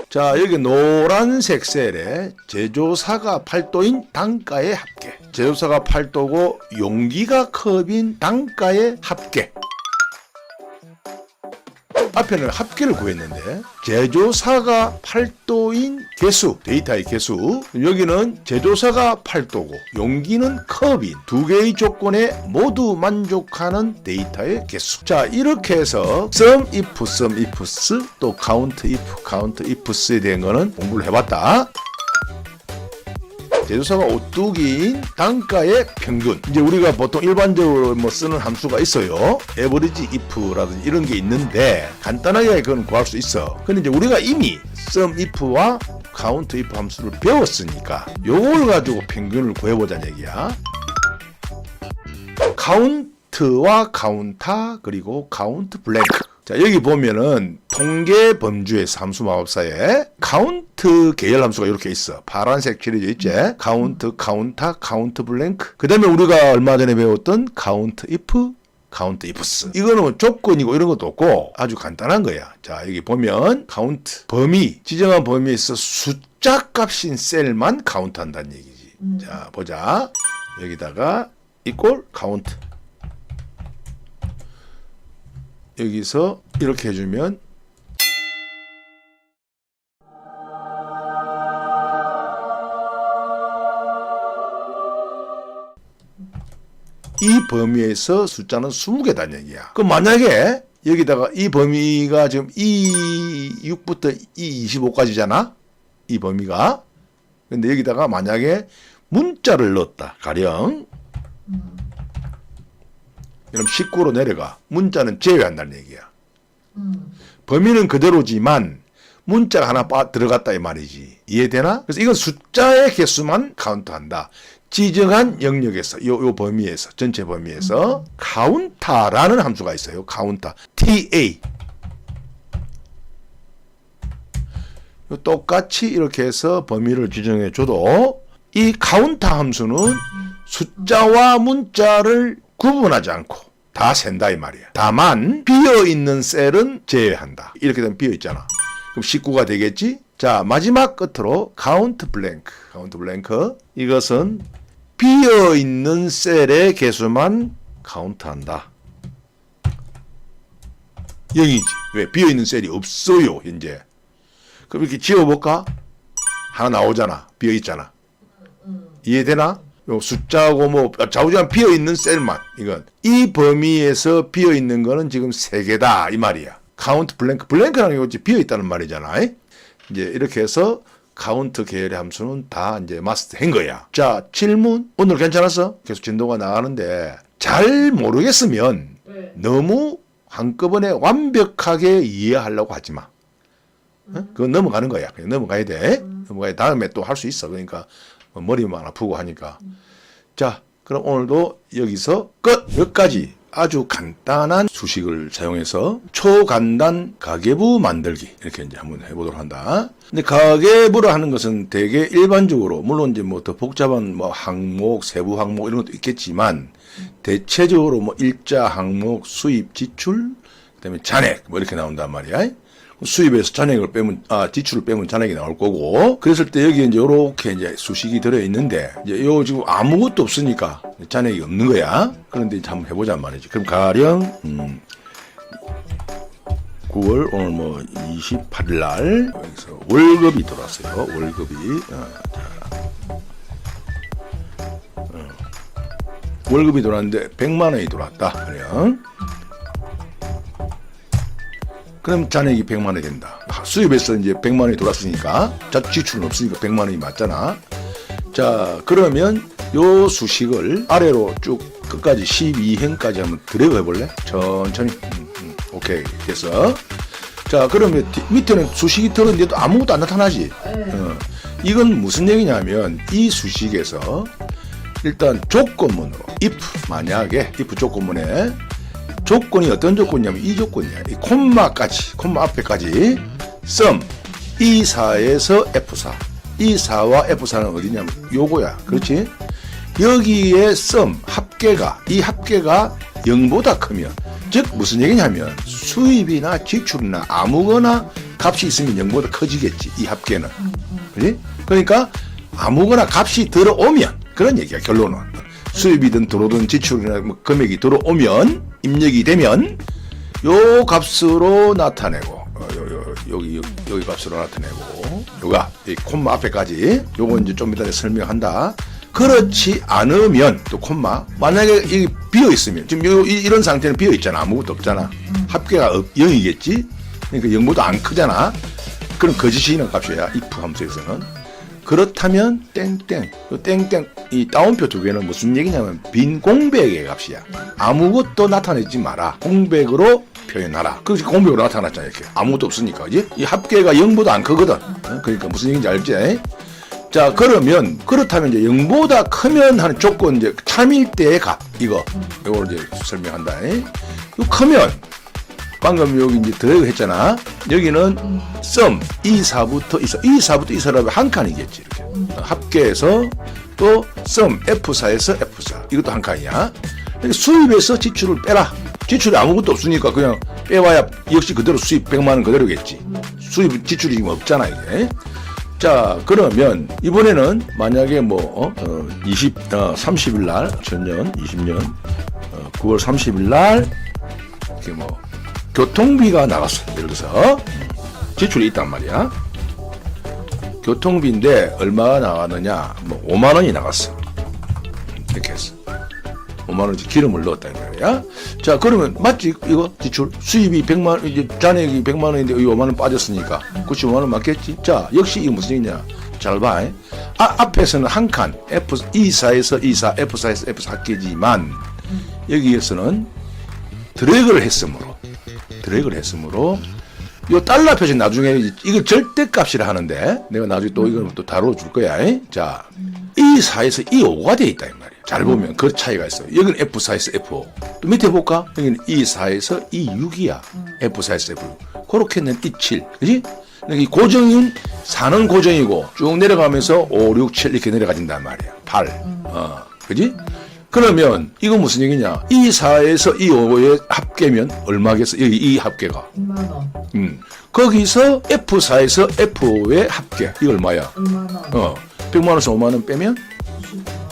자, 여기 노란색 셀에 제조사가 8도인 단가의 합계. 제조사가 8도고 용기가 컵인 단가의 합계. 앞에는 합계를 구했는데 제조사가 8도인 개수, 데이터의 개수. 여기는 제조사가 8도고 용기는 컵인 두 개의 조건에 모두 만족하는 데이터의 개수. 자, 이렇게 해서 sum ifs 또 count ifs에 대한 거는 공부를 해봤다. 제조사가 오뚜기인 단가의 평균. 이제 우리가 보통 일반적으로 쓰는 함수가 있어요. average if라든지 이런 게 있는데 간단하게 그건 구할 수 있어. 근데 이제 우리가 이미 sum if와 count if 함수를 배웠으니까 요걸 가지고 평균을 구해보자는 얘기야. count와 counter 그리고 count blank. 자, 여기 보면은 통계 범주에서 함수 마법사에 카운트 계열 함수가 이렇게 있어. 파란색 칠해져 있지? 카운트, 카운터, 카운트 블랭크. 그 다음에 우리가 얼마 전에 배웠던 카운트 if, 카운트 ifs. 이거는 조건이고 이런 것도 없고 아주 간단한 거야. 자, 여기 보면 카운트, 범위, 지정한 범위에서 숫자 값인 셀만 카운트 한다는 얘기지. 자, 보자. 여기다가 equal 카운트. 여기서 이렇게 해주면 이 범위에서 숫자는 20개다는 얘기야. 그럼 만약에 여기다가 이 범위가 지금 E6부터 E25까지잖아? 이 범위가. 근데 여기다가 만약에 문자를 넣었다. 가령 그럼 19로 내려가. 문자는 제외한다는 얘기야. 범위는 그대로지만 문자가 하나 들어갔다 이 말이지. 이해되나? 그래서 이건 숫자의 개수만 카운트한다. 지정한 영역에서 요 범위에서 전체 범위에서 카운터라는 함수가 있어요. 카운터 TA. 똑같이 이렇게 해서 범위를 지정해 줘도 이 카운터 함수는 숫자와 문자를 구분하지 않고 다 센다 이 말이야. 다만 비어있는 셀은 제외한다. 이렇게 되면 비어있잖아. 그럼 19가 되겠지? 자, 마지막 끝으로 카운트 블랭크. 카운트 블랭크. 이것은 비어있는 셀의 개수만 카운트한다. 0이지. 왜? 비어있는 셀이 없어요 현재. 그럼 이렇게 지워볼까? 하나 나오잖아. 비어있잖아. 이해되나? 요 숫자하고 뭐 좌우지간 비어있는 셀만. 이건 이 범위에서 비어있는 거는 지금 3개다 이 말이야. 카운트 블랭크. 블랭크라는 게 비어있다는 말이잖아. 이제 이렇게 해서 카운트 계열의 함수는 다 이제 마스터한 거야. 자, 질문. 오늘 괜찮았어? 계속 진도가 나가는데 잘 모르겠으면 너무 한꺼번에 완벽하게 이해하려고 하지 마. 그건 넘어가는 거야. 그냥 넘어가야 돼. 넘어가야 다음에 또 할 수 있어. 그러니까 머리만 아프고 하니까. 자, 그럼 오늘도 여기서 끝! 몇 가지 아주 간단한 수식을 사용해서 초간단 가계부 만들기 이렇게 이제 한번 해보도록 한다. 근데 가계부를 하는 것은 되게 일반적으로 물론 이제 뭐 더 복잡한 뭐 항목, 세부 항목 이런 것도 있겠지만 대체적으로 뭐 일자 항목, 수입, 지출, 그다음에 잔액 뭐 이렇게 나온단 말이야. 수입에서 잔액을 빼면, 지출을 빼면 잔액이 나올 거고, 그랬을 때 여기에 이제 요렇게 이제 수식이 들어있는데, 이제 요 지금 아무것도 없으니까 잔액이 없는 거야. 그런데 이제 한번 해보자 말이지. 그럼 가령, 9월, 오늘 뭐 28일 날, 여기서 월급이 들어왔어요. 월급이. 월급이 들어왔는데 100만 원이 들어왔다. 그래요. 그럼 잔액이 100만 원이 된다. 수입에서 이제 100만 원이 돌았으니까 지출은 없으니까 100만 원이 맞잖아. 자, 그러면 요 수식을 아래로 쭉 끝까지 12행까지 한번 드래그 해볼래? 천천히. 오케이. 됐어. 자, 그러면 밑에는 수식이 들었는데도 아무것도 안 나타나지. 이건 무슨 얘기냐면 이 수식에서 일단 조건문으로 if 만약에 if 조건문에 조건이 어떤 조건이냐면 이 조건이야. 이 콤마까지, 콤마 앞에까지 sum E4에서 F4. E4와 F4는 어디냐면 요거야. 그렇지? 여기에 sum 합계가 이 합계가 0보다 크면 즉 무슨 얘기냐면 수입이나 지출이나 아무거나 값이 있으면 0보다 커지겠지. 이 합계는. 그지? 그러니까 아무거나 값이 들어오면 그런 얘기야. 결론은. 수입이든 들어오든 지출이나 뭐 금액이 들어오면 입력이 되면 요 값으로 나타내고 여기 값으로 나타내고 요가 이 콤마 앞에까지 요거 이제 좀 이따 설명한다. 그렇지 않으면 또 콤마 만약에 이 비어 있으면 지금 이런 상태는 비어 있잖아. 아무것도 없잖아. 합계가 0이겠지. 그러니까 0보다 안 크잖아. 그럼 거짓이라는 값이야. if 함수에서는. 그렇다면 땡땡 이 따옴표 두 개는 무슨 얘기냐면 빈 공백의 값이야. 아무것도 나타내지 마라. 공백으로 표현하라. 그래서 공백으로 나타났잖아. 이렇게 아무것도 없으니까. 그지? 이 합계가 0보다 안 크거든. 그러니까 무슨 얘기인지 알지? 자, 그러면 그렇다면 이제 0보다 크면 하는 조건 이제 참일 때의 값 이걸 이제 설명한다. 이거 크면 방금 여기 이제 드래그 했잖아. 여기는 sum 2사부터 2사라면 한 칸이겠지. 이렇게 합계해서 또 sum F4에서 F4 이것도 한 칸이야. 수입에서 지출을 빼라. 지출이 아무것도 없으니까 그냥 빼와야 역시 그대로 수입 100만 원 그대로겠지. 수입 지출이 지금 없잖아 이게. 자, 그러면 이번에는 만약에 30일 날 전년 20년 9월 30일 날 이렇게 교통비가 나갔어. 예를 들어서 지출이 있단 말이야. 교통비인데 얼마가 나가느냐? 5만 원이 나갔어. 이렇게 했어. 5만 원치 기름을 넣었다 이 말이야. 자, 그러면 맞지 이거 지출? 수입이 100만 원, 이제 잔액이 100만 원인데 이 5만 원 빠졌으니까 95만 원 맞겠지? 자, 역시 이게 무슨 얘기냐? 잘 봐. 앞에서는 한 칸 E4에서 E4, F4에서 F4 합계지만 여기에서는 드래그를 했으므로 요 달러 표시 나중에 이거 절대값이라 하는데 내가 나중에 또 이걸 또 다뤄줄 거야. 자, E4에서 E5가 돼 있다 이 말이야. 잘 보면 그 차이가 있어. 여기는 F4에서 F5. 또 밑에 볼까? 여기는 E4에서 E6이야. F4에서 F6. 그렇게는 E7. 그지? 이 고정인 4는 고정이고 쭉 내려가면서 5, 6, 7 이렇게 내려가진단 말이야. 8. 그지? 그러면 이거 무슨 얘기냐? E4에서 E5의 합계면 얼마겠어? 여기 이 합계가 2만 원. 거기서 F4에서 F5의 합계 이거 얼마야? 2만 원. 100만 원에서 5만 원 빼면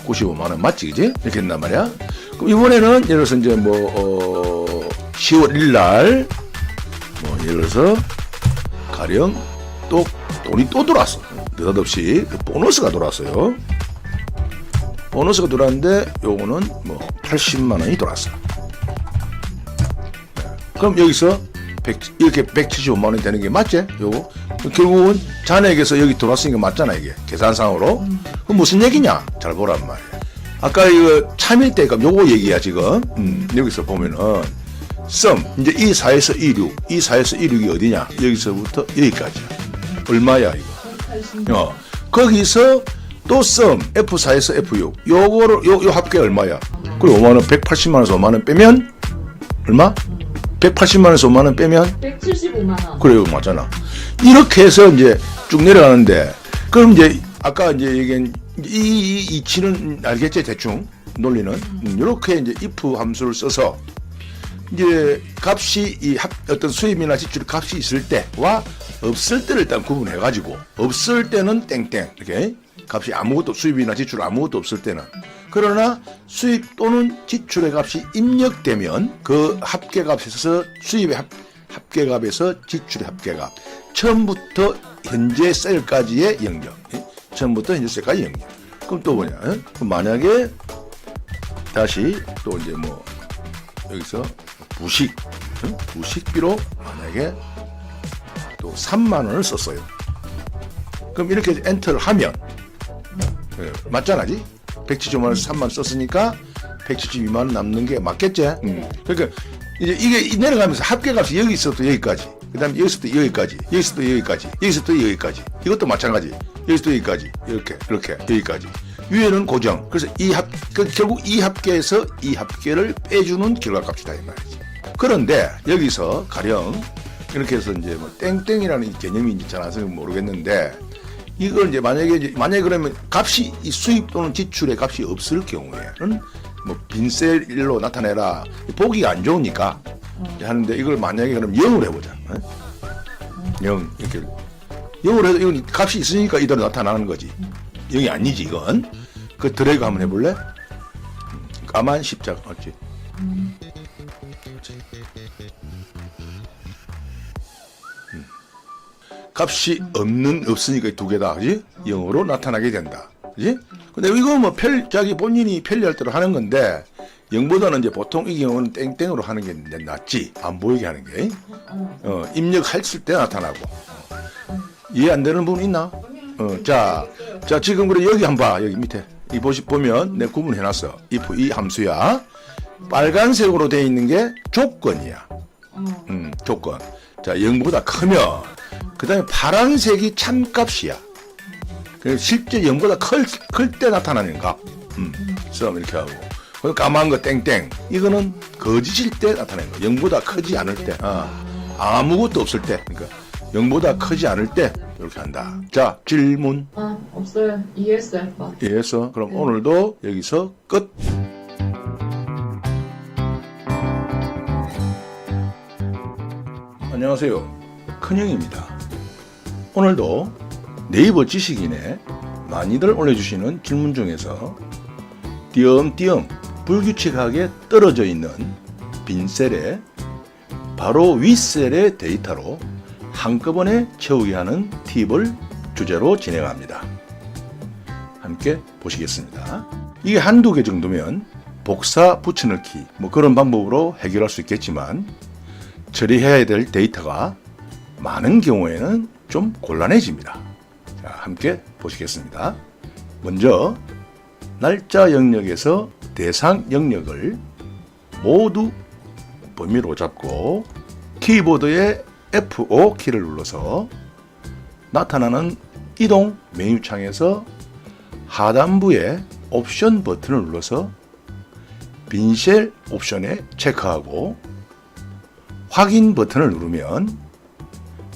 95만 원 맞지, 그지? 이렇게 했단 말이야. 그럼 이번에는 예를 들어서 이제 10월 1일 날 예를 들어서 가령 또 돈이 또 들어왔어. 느닷없이 보너스가 들어왔어요. 보너스가 들어왔는데 요거는 80만 원이 들어왔어. 그럼 여기서 이렇게 175만 원이 되는 게 맞지? 요거 결국은 잔액에서 여기 들어왔으니까 맞잖아 이게 계산상으로. 그럼 무슨 얘기냐? 잘 보란 말이야. 아까 이거 참일대값 요거 얘기야 지금. 여기서 보면은 sum 이제 E4에서 E6, E4에서 E6이 어디냐? 여기서부터 여기까지야. 얼마야 이거? 거기서 또 sum F4에서 F6 요거를 요 합계 얼마야? 그리고 5만 원 180만 원에서 5만 원 빼면 얼마? 180만 원에서 5만 원 빼면 175만 원. 그래요, 맞잖아. 이렇게 해서 이제 쭉 내려가는데 그럼 이제 아까 이제 얘기한 이 이치는 알겠지 대충 논리는 이렇게 이제 if 함수를 써서 이제 값이 어떤 수입이나 지출 값이 있을 때와 없을 때를 일단 구분해 가지고 없을 때는 땡땡 이렇게 값이 아무것도 수입이나 지출 아무것도 없을 때는 그러나 수입 또는 지출의 값이 입력되면 그 합계값에서 수입의 합계값에서 지출의 합계값 처음부터 현재 셀까지의 영역 처음부터 현재 셀까지 영역 그럼 또 뭐냐 그럼 만약에 다시 또 이제 여기서 부식비로 만약에 또 3만 원을 썼어요. 그럼 이렇게 엔터를 하면 맞잖아지? 175만 원에서 3만 원 썼으니까 172만 원 남는 게 맞겠지? 그러니까 이제 이게 내려가면서 합계값이 여기서부터 여기까지, 그 다음에 여기서부터 여기까지, 여기서부터 여기까지, 여기서부터 여기까지, 이것도 마찬가지. 여기서부터 여기까지, 이렇게 여기까지. 위에는 고정. 그래서 결국 이 합계에서 이 합계를 빼주는 결과값이다 이 말이지. 그런데 여기서 가령 이렇게 해서 이제 땡땡이라는 개념이 잘 안 써서 모르겠는데. 이걸 이제 만약에 그러면 값이 이 수입 또는 지출의 값이 없을 경우에는 빈셀로 나타내라. 보기가 안 좋으니까 하는데 이걸 만약에 그럼 0으로 해보자. 0 이렇게 0으로 해도 이건 값이 있으니까 이대로 나타나는 거지. 0이 아니지 이건. 그 드래그 한번 해볼래? 까만 십자가 맞지? 값이 없으니까 두 개다, 그지? 0으로 나타나게 된다, 그지? 근데 이거 뭐 자기 본인이 편리할 대로 하는 건데 0보다는 이제 보통 이 경우는 땡땡으로 하는 게 낫지, 안 보이게 하는 게. 입력했을 때 나타나고. 이해 안 되는 부분 있나? 자 지금 그래 여기 한번 봐, 여기 밑에 이 보면 내 구분해놨어. 이 함수야. 빨간색으로 되어 있는 게 조건이야. 조건. 자, 0보다 크면 그 다음에 파란색이 참값이야. 실제 0보다 클 때 나타나는 값. 그래서 이렇게 하고. 그리고 까만 거 땡땡. 이거는 거짓일 때 나타나는 거. 0보다 크지 않을 때. 아무것도 없을 때. 그러니까 0보다 크지 않을 때 이렇게 한다. 자, 질문. 없어요. 이해했어요, 아빠. 이해했어? 그럼 오늘도 여기서 끝. 안녕하세요. 큰형입니다. 오늘도 네이버 지식인에 많이들 올려주시는 질문 중에서 띄엄띄엄 불규칙하게 떨어져 있는 빈 셀에 바로 윗셀의 데이터로 한꺼번에 채우게 하는 팁을 주제로 진행합니다. 함께 보시겠습니다. 이게 한두 개 정도면 복사 붙여넣기 뭐 그런 방법으로 해결할 수 있겠지만 처리해야 될 데이터가 많은 경우에는 좀 곤란해집니다. 자, 함께 보시겠습니다. 먼저 날짜 영역에서 대상 영역을 모두 범위로 잡고 키보드의 F5 키를 눌러서 나타나는 이동 메뉴창에서 하단부의 옵션 버튼을 눌러서 빈셀 옵션에 체크하고 확인 버튼을 누르면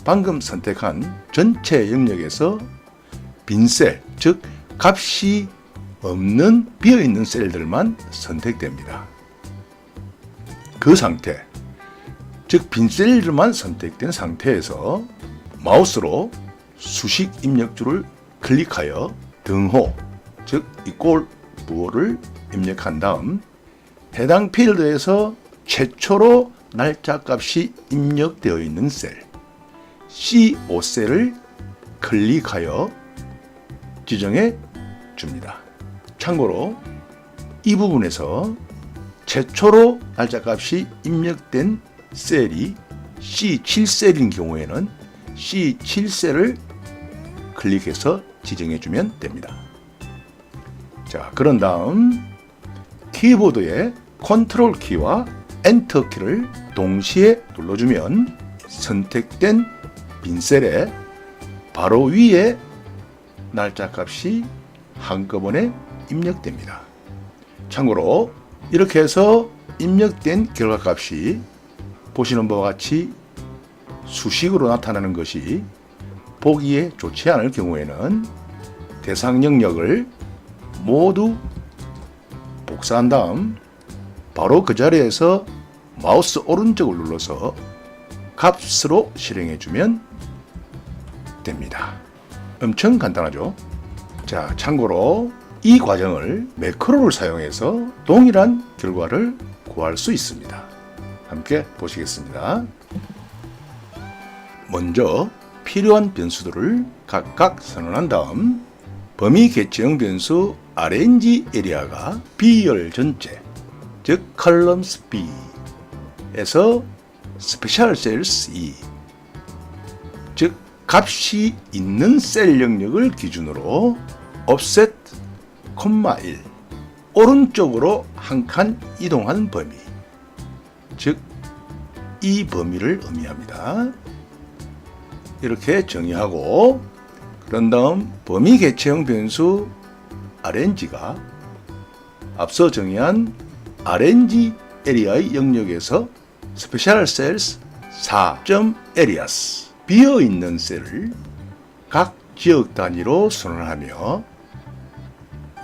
방금 선택한 전체 영역에서 빈셀, 즉 값이 없는 비어있는 셀들만 선택됩니다. 그 상태, 즉 빈셀들만 선택된 상태에서 마우스로 수식 입력줄을 클릭하여 등호, 즉 이꼴 부호를 입력한 다음 해당 필드에서 최초로 날짜 값이 입력되어 있는 셀 C5셀을 클릭하여 지정해 줍니다. 참고로 이 부분에서 최초로 날짜 값이 입력된 셀이 C7셀인 경우에는 C7셀을 클릭해서 지정해 주면 됩니다. 자, 그런 다음 키보드의 컨트롤 키와 엔터 키를 동시에 눌러주면 선택된 빈셀의 바로 위에 날짜 값이 한꺼번에 입력됩니다. 참고로 이렇게 해서 입력된 결과 값이 보시는 바와 같이 수식으로 나타나는 것이 보기에 좋지 않을 경우에는 대상 영역을 모두 복사한 다음 바로 그 자리에서 마우스 오른쪽을 눌러서 값으로 실행해 주면 됩니다. 엄청 간단하죠? 자, 참고로 이 과정을 매크로를 사용해서 동일한 결과를 구할 수 있습니다. 함께 보시겠습니다. 먼저 필요한 변수들을 각각 선언한 다음 범위 개체형 변수 RNG 에리아가 B열 전체, 즉 columns B에서 스페셜 셀스 E, 즉 값이 있는 셀 영역을 기준으로 offset, 1 오른쪽으로 한 칸 이동한 범위, 즉 이 범위를 의미합니다. 이렇게 정의하고 그런 다음 범위 개체형 변수 RNG가 앞서 정의한 RNG 에리아의 영역에서 스페셜 셀스 4.areas 비어있는 셀을 각 지역 단위로 선언하며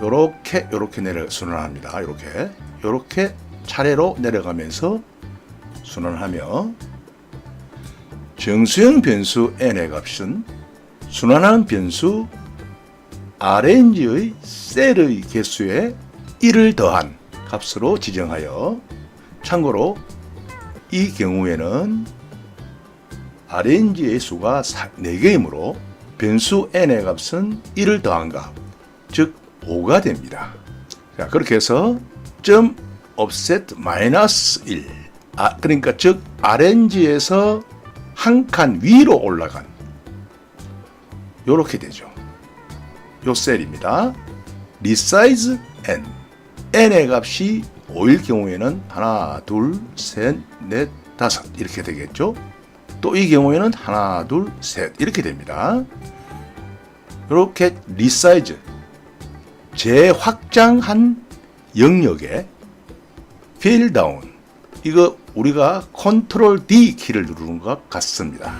요렇게 선언합니다. 요렇게 차례로 내려가면서 순환하며 정수형 변수 n의 값은 순환하는 변수 RNG의 셀의 개수에 1을 더한 값으로 지정하여 참고로 이 경우에는 RNG의 수가 4개이므로 변수 n의 값은 1을 더한 값, 즉 5가 됩니다. 자, 그렇게 해서 점 offset 마이너스 1, 그러니까 즉 RNG에서 한 칸 위로 올라간 요렇게 되죠. 요 셀입니다. resize n, n의 값이 5일 경우에는 하나, 둘, 셋, 넷, 다섯 이렇게 되겠죠. 또 이 경우에는 하나, 둘, 셋 이렇게 됩니다. 이렇게 resize, 재확장한 영역에 fill down, 이거 우리가 컨트롤 D 키를 누르는 것 같습니다.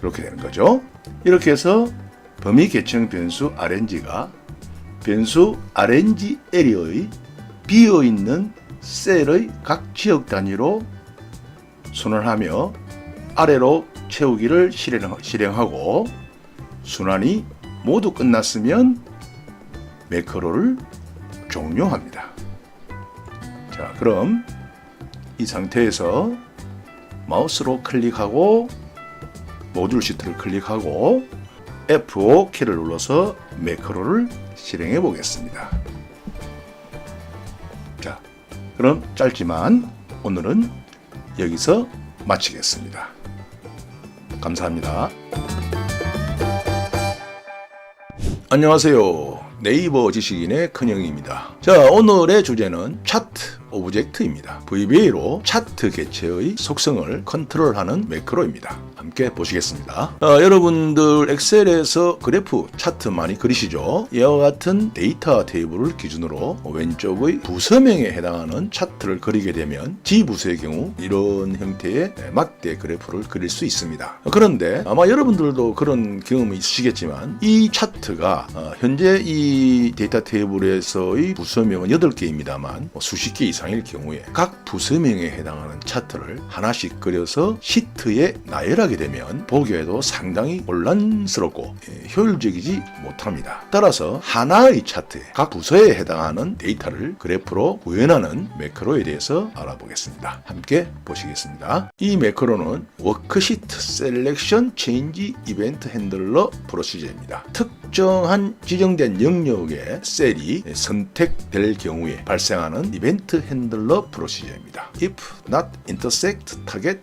이렇게 되는 거죠. 이렇게 해서 범위 계층 변수 RNG가 변수 RNG 에리어의 비어있는 셀의 각 지역 단위로 순환하며 아래로 채우기를 실행하고 순환이 모두 끝났으면 매크로를 종료합니다. 자, 그럼 이 상태에서 마우스로 클릭하고 모듈 시트를 클릭하고 F5 키를 눌러서 매크로를 실행해 보겠습니다. 자, 그럼 짧지만 오늘은 여기서 마치겠습니다. 감사합니다. 안녕하세요. 네이버 지식인의 큰형입니다. 자, 오늘의 주제는 차트 오브젝트입니다. VBA로 차트 개체의 속성을 컨트롤하는 매크로입니다. 함께 보시겠습니다. 여러분들 엑셀에서 그래프 차트 많이 그리시죠? 이와 같은 데이터 테이블을 기준으로 왼쪽의 부서명에 해당하는 차트를 그리게 되면 G부서의 경우 이런 형태의 막대 그래프를 그릴 수 있습니다. 그런데 아마 여러분들도 그런 경험이 있으시겠지만 이 차트가 현재 이 데이터 테이블에서의 부서명은 8개입니다만 수십 개 이상일 경우에 각 부서명에 해당하는 차트를 하나씩 그려서 시트에 나열하게 되면 보기에도 상당히 혼란스럽고 효율적이지 못합니다. 따라서 하나의 차트에 각 부서에 해당하는 데이터를 그래프로 구현하는 매크로에 대해서 알아보겠습니다. 함께 보시겠습니다. 이 매크로는 워크시트 셀렉션 체인지 이벤트 핸들러 프로시저입니다. 특정한 지정된 영역의 셀이 선택될 경우에 발생하는 이벤트 핸들러 프로시저입니다. if not intersect target,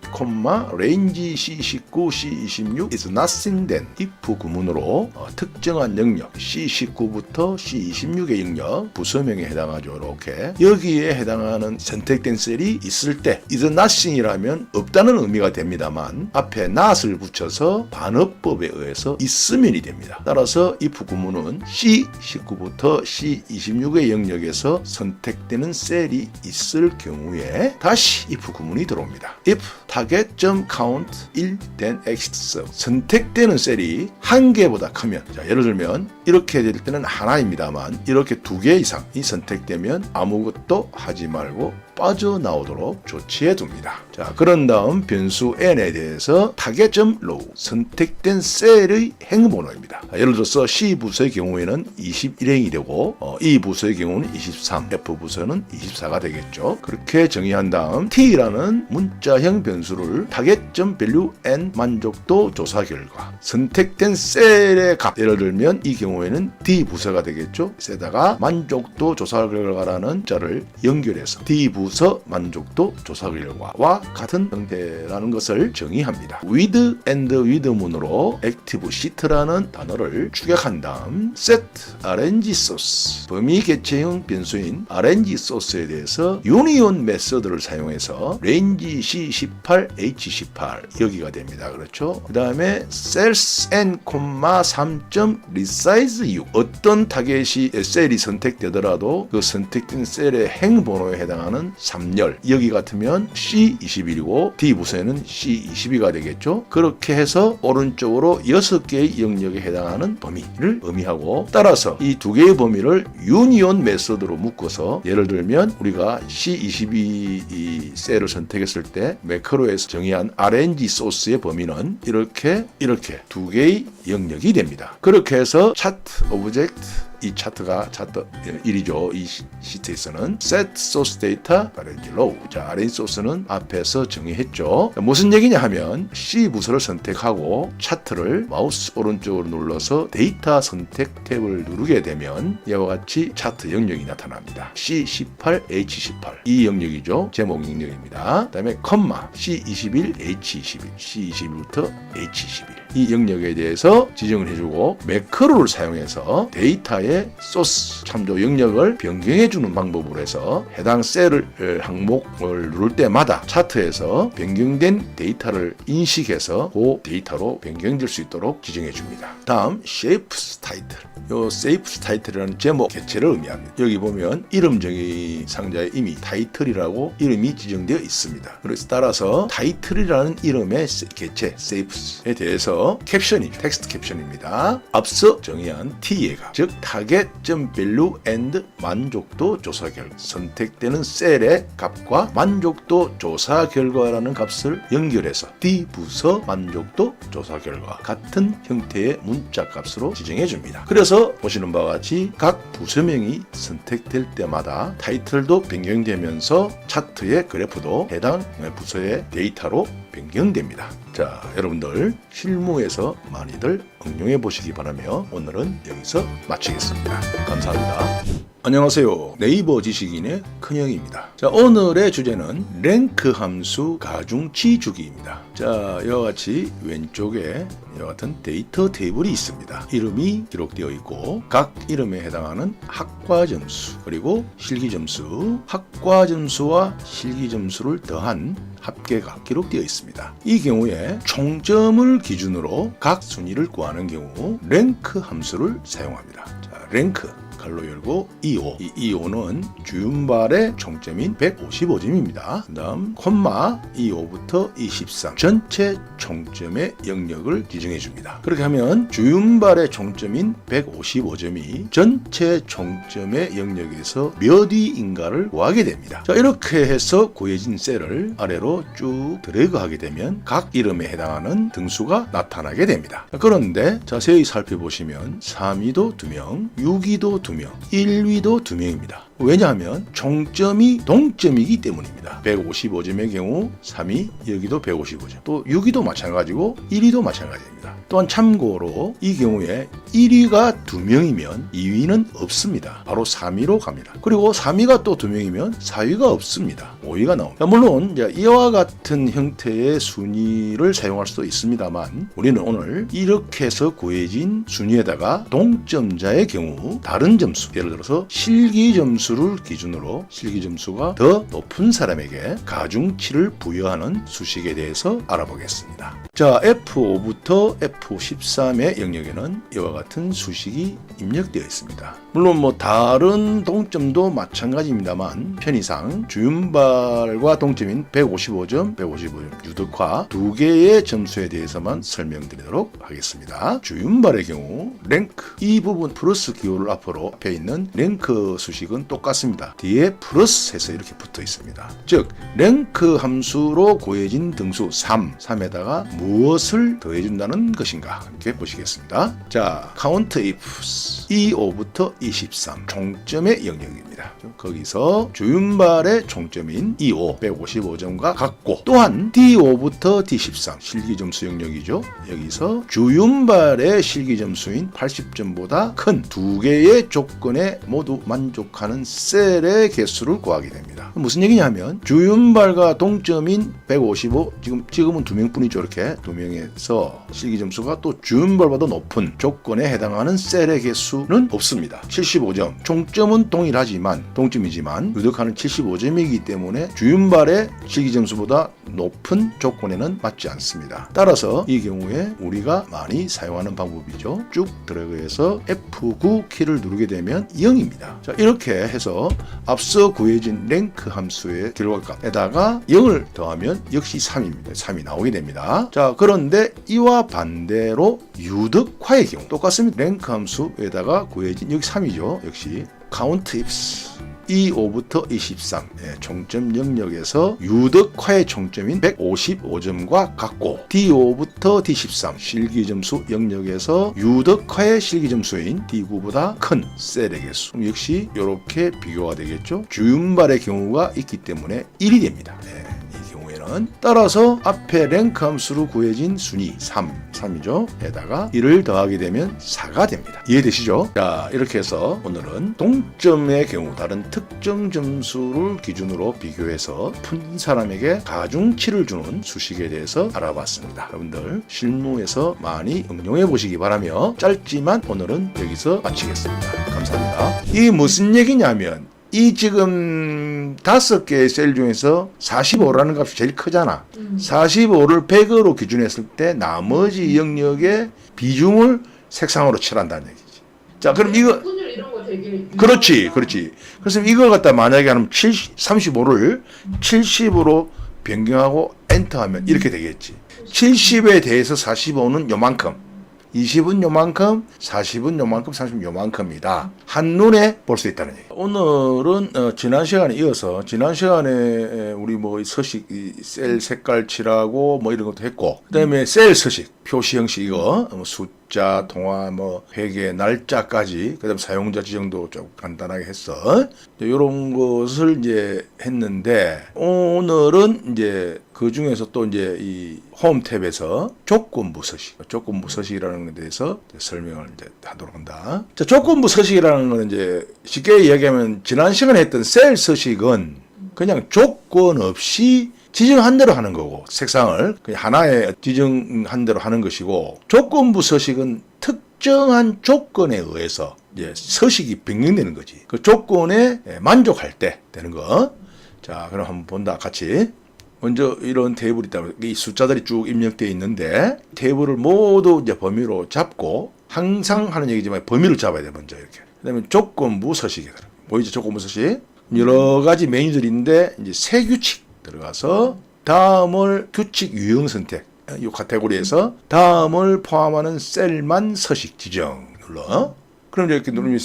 range C19, C26 is nothing then if 구문으로 특정한 영역 C19부터 C26의 영역 부서명에 해당하죠. 이렇게 여기에 해당하는 선택된 셀이 있을 때 is nothing이라면 없다는 의미가 됩니다만 앞에 not을 붙여서 반어법에 의해서 있으면이 됩니다. 따라서 if 구문은 C19부터 C26의 영역에서 선택되는 셀이 있을 경우에 다시 if 구문이 들어옵니다. if target.count 1 then exit 선택되는 셀이 한 개보다 크면, 자, 예를 들면 이렇게 될 때는 하나입니다만 이렇게 2개 이상이 선택되면 아무것도 하지 말고 빠져나오도록 조치해 둡니다. 자, 그런 다음 변수 n에 대해서 target.row 선택된 셀의 행번호입니다. 예를 들어서 C 부서의 경우에는 21행이 되고 E 부서의 경우는 23, F 부서는 24가 되겠죠. 그렇게 정의한 다음 T라는 문자형 변수를 target.value n 만족도 조사 결과 선택된 셀의 값, 예를 들면 이 경우에는 D 부서가 되겠죠. 세다가 만족도 조사 결과라는 자를 연결해서 D 부서 만족도 조사 결과와 같은 형태라는 것을 정의합니다. with and with 문으로 active sheet라는 단어를 축약한 다음 set RNG source 범위 개체형 변수인 RNG source에 대해서 union 메서드를 사용해서 range C18, H18 여기가 됩니다. 그렇죠? 그 다음에 cells n, 3점 resize 6 어떤 타겟이 셀이 선택되더라도 그 선택된 셀의 행번호에 해당하는 3열, 여기 같으면 C21이고 D 부서에는 C22가 되겠죠. 그렇게 해서 오른쪽으로 6개의 영역에 해당하는 범위를 의미하고, 따라서 이 두 개의 범위를 유니온 메소드로 묶어서 예를 들면 우리가 C22 셀을 선택했을 때 매크로에서 정의한 RNG 소스의 범위는 이렇게 두 개의 영역이 됩니다. 그렇게 해서 차트 오브젝트, 이 차트가 차트 1이죠. 이 시트에서는 set source data RNG low. 자, RNG 소스는 앞에서 정의했죠. 무슨 얘기냐 하면 C 부서를 선택하고 차트를 마우스 오른쪽으로 눌러서 데이터 선택 탭을 누르게 되면 이와 같이 차트 영역이 나타납니다. C18, H18 이 영역이죠. 제목 영역입니다. 그다음에 컴마 C21, H21, C21부터 H21 이 영역에 대해서 지정을 해주고 매크로를 사용해서 데이터의 소스 참조 영역을 변경해주는 방법으로 해서 해당 셀을 항목을 누를 때마다 차트에서 변경된 데이터를 인식해서 그 데이터로 변경될 수 있도록 지정해 줍니다. 다음 Shapes Title. 요 Shapes Title이라는 제목 개체를 의미합니다. 여기 보면 이름 정의 상자에 이미 타이틀이라고 이름이 지정되어 있습니다. 그래서 따라서 타이틀이라는 이름의 개체 Shapes에 대해서 캡션이죠. 텍스트 캡션입니다. 앞서 정의한 T예가 즉 타겟 value and 만족도 조사 결과, 선택되는 셀의 값과 만족도 조사 결과라는 값을 연결해서 D 부서 만족도 조사 결과 같은 형태의 문자 값으로 지정해 줍니다. 그래서 보시는 바와 같이 각 부서명이 선택될 때마다 타이틀도 변경되면서 차트의 그래프도 해당 부서의 데이터로 변경됩니다. 자, 여러분들 실무에서 많이들 응용해 보시기 바라며 오늘은 여기서 마치겠습니다. 감사합니다. 안녕하세요. 네이버 지식인의 큰형입니다. 자, 오늘의 주제는 랭크 함수 가중치 주기입니다. 자, 이와 같이 왼쪽에 이와 같은 데이터 테이블이 있습니다. 이름이 기록되어 있고 각 이름에 해당하는 학과 점수 그리고 실기 점수, 학과 점수와 실기 점수를 더한 합계가 기록되어 있습니다. 이 경우에 총점을 기준으로 각 순위를 구하는 경우 랭크 함수를 사용합니다. 자, 랭크 갈로 열고 25. 이 25는 주윤발의 총점인 155점입니다. 그 다음 콤마 25부터 23 전체 총점의 영역을 지정해 줍니다. 그렇게 하면 주윤발의 총점인 155점이 전체 총점의 영역에서 몇 위인가를 구하게 됩니다. 자, 이렇게 해서 구해진 셀을 아래로 쭉 드래그하게 되면 각 이름에 해당하는 등수가 나타나게 됩니다. 그런데 자세히 살펴보시면 3위도 2명, 6위도 2명, 1위도 2명입니다. 왜냐하면 총점이 동점이기 때문입니다. 155점의 경우 3위, 여기도 155점. 또 6위도 마찬가지고 1위도 마찬가지입니다. 또한 참고로 이 경우에 1위가 2명이면 2위는 없습니다. 바로 3위로 갑니다. 그리고 3위가 또 2명이면 4위가 없습니다. 5위가 나옵니다. 물론 이와 같은 형태의 순위를 사용할 수도 있습니다만 우리는 오늘 이렇게 해서 구해진 순위에다가 동점자의 경우 다른 점수, 예를 들어서 실기 점수를 기준으로 실기 점수가 더 높은 사람에게 가중치를 부여하는 수식에 대해서 알아보겠습니다. 자, F5부터 F13의 영역에는 이와 같은 수식이 입력되어 있습니다. 물론 다른 동점도 마찬가지입니다만 편의상 주윤발과 동점인 155점, 155점 유덕화 두 개의 점수에 대해서만 설명드리도록 하겠습니다. 주윤발의 경우 랭크 이 부분 플러스 기호를 앞에 있는 랭크 수식은 똑같습니다. 뒤에 플러스 해서 이렇게 붙어 있습니다. 즉 랭크 함수로 구해진 등수 3에다가 무엇을 더해준다는 것인가 함께 보시겠습니다. 자, count ifs 25부터 23 총점의 영역입니다. 거기서 주윤발의 총점인 25, 155점과 같고 또한 D5부터 D13 실기점수 영역이죠. 여기서 주윤발의 실기점수인 80점보다 큰 두 개의 조건에 모두 만족하는 셀의 개수를 구하게 됩니다. 무슨 얘기냐 하면 주윤발과 동점인 155 지금은 2명뿐이죠. 이렇게 이렇게 두 명에서 실기 점수가 또 주윤발보다 높은 조건에 해당하는 셀의 개수는 없습니다. 75점. 총점은 동점이지만 유득하는 75점이기 때문에 주윤발의 실기 점수보다 높은 조건에는 맞지 않습니다. 따라서 이 경우에 우리가 많이 사용하는 방법이죠. 쭉 드래그해서 F9 키를 누르게 되면 0입니다. 자, 이렇게 해서 앞서 구해진 랭크 함수의 결과값에다가 0을 더하면 역시 3입니다. 3이 나오게 됩니다. 자, 그런데 이와 반대로 유득화의 경우 똑같습니다. 랭크 함수에다가 구해진 여기 3이죠. 역시 count ifs E5부터 E13 총점 영역에서 유득화의 총점인 155점과 같고 D5부터 D13 실기점수 영역에서 유득화의 실기점수인 D9보다 큰 셀의 개수. 그럼 역시 이렇게 비교가 되겠죠. 주윤발의 경우가 있기 때문에 1이 됩니다. 이 경우에는 따라서 앞에 랭크 함수로 구해진 순위 3이죠. 에다가 1을 더하게 되면 4가 됩니다. 이해되시죠? 자, 이렇게 해서 오늘은 동점의 경우 다른 특정 점수를 기준으로 비교해서 푼 사람에게 가중치를 주는 수식에 대해서 알아봤습니다. 여러분들 실무에서 많이 응용해 보시기 바라며 짧지만 오늘은 여기서 마치겠습니다. 감사합니다. 이게 무슨 얘기냐면 이 지금 5개의 셀 중에서 45라는 값이 제일 크잖아. 45를 100으로 기준했을 때 나머지 영역의 비중을 색상으로 칠한다는 얘기지. 자, 그럼 이거 분율 이런 거 되게 그렇지. 그래서 이걸 갖다 만약에 하면 35를 70으로 변경하고 엔터하면 이렇게 되겠지. 70에 대해서 45는 요만큼, 20은 요만큼, 40은 요만큼, 30은 요만큼이다. 한눈에 볼 수 있다는 얘기. 오늘은 지난 시간에 이어서 지난 시간에 우리 뭐 서식, 셀 색깔 칠하고 뭐 이런 것도 했고, 그다음에 셀 서식, 표시 형식 이거 숫자, 동화, 뭐 회계, 날짜까지, 그다음 사용자 지정도 좀 간단하게 했어. 이런 것을 이제 했는데 오늘은 이제 그 중에서 또 이제 이 홈 탭에서 조건부 서식이라는 것에 대해서 설명을 이제 하도록 한다. 자, 조건부 서식이라는 건 이제 쉽게 이야기하면 지난 시간에 했던 셀 서식은 그냥 조건 없이 지정한 대로 하는 거고, 색상을 그냥 하나에 지정한 대로 하는 것이고, 조건부 서식은 특정한 조건에 의해서 이제 서식이 변경되는 거지. 그 조건에 만족할 때 되는 거. 자, 그럼 한번 본다. 같이. 먼저 이런 테이블이 있다면 이 숫자들이 쭉 입력되어 있는데 테이블을 모두 이제 범위로 잡고, 항상 하는 얘기지만 범위를 잡아야 돼. 먼저 이렇게. 그다음에 조건부 서식이 들어. 보이죠? 조건부 서식. 여러 가지 메뉴들이 있는데 이제 새 규칙 들어가서 다음을 규칙 유형 선택, 이 카테고리에서 다음을 포함하는 셀만 서식 지정 눌러. 그럼 이제 이렇게 누르면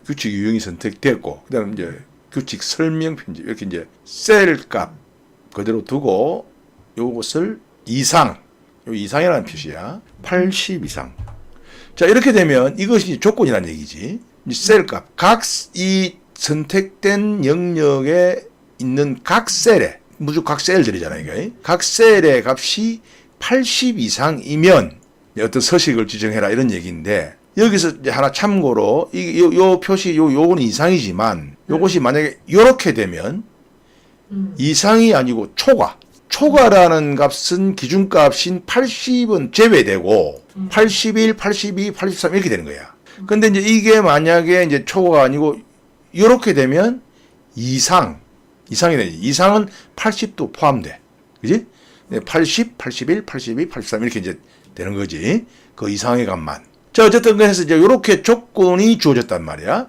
규칙 유형이 선택됐고, 그다음 이제 규칙 설명 편집 이렇게 이제 셀 값 그대로 두고 요것을 이상이라는 표시야. 80 이상. 자, 이렇게 되면 이것이 조건이라는 얘기지. 셀 값, 각 이 선택된 영역에 있는 각 셀에, 무조건 각 셀들이잖아요, 이게. 각 셀의 값이 80 이상이면 어떤 서식을 지정해라 이런 얘기인데, 여기서 이제 하나 참고로 요 표시 요거는 이상이지만 요것이 만약에 요렇게 되면 이상이 아니고 초과라는 값은 기준값인 80은 제외되고 81, 82, 83 이렇게 되는 거야. 근데 이제 이게 만약에 이제 초과가 아니고 이렇게 되면 이상이 되지. 이상은 80도 포함돼. 그지? 80, 81, 82, 83 이렇게 이제 되는 거지. 그 이상의 값만. 자, 어쨌든 그래서 이제 이렇게 조건이 주어졌단 말이야.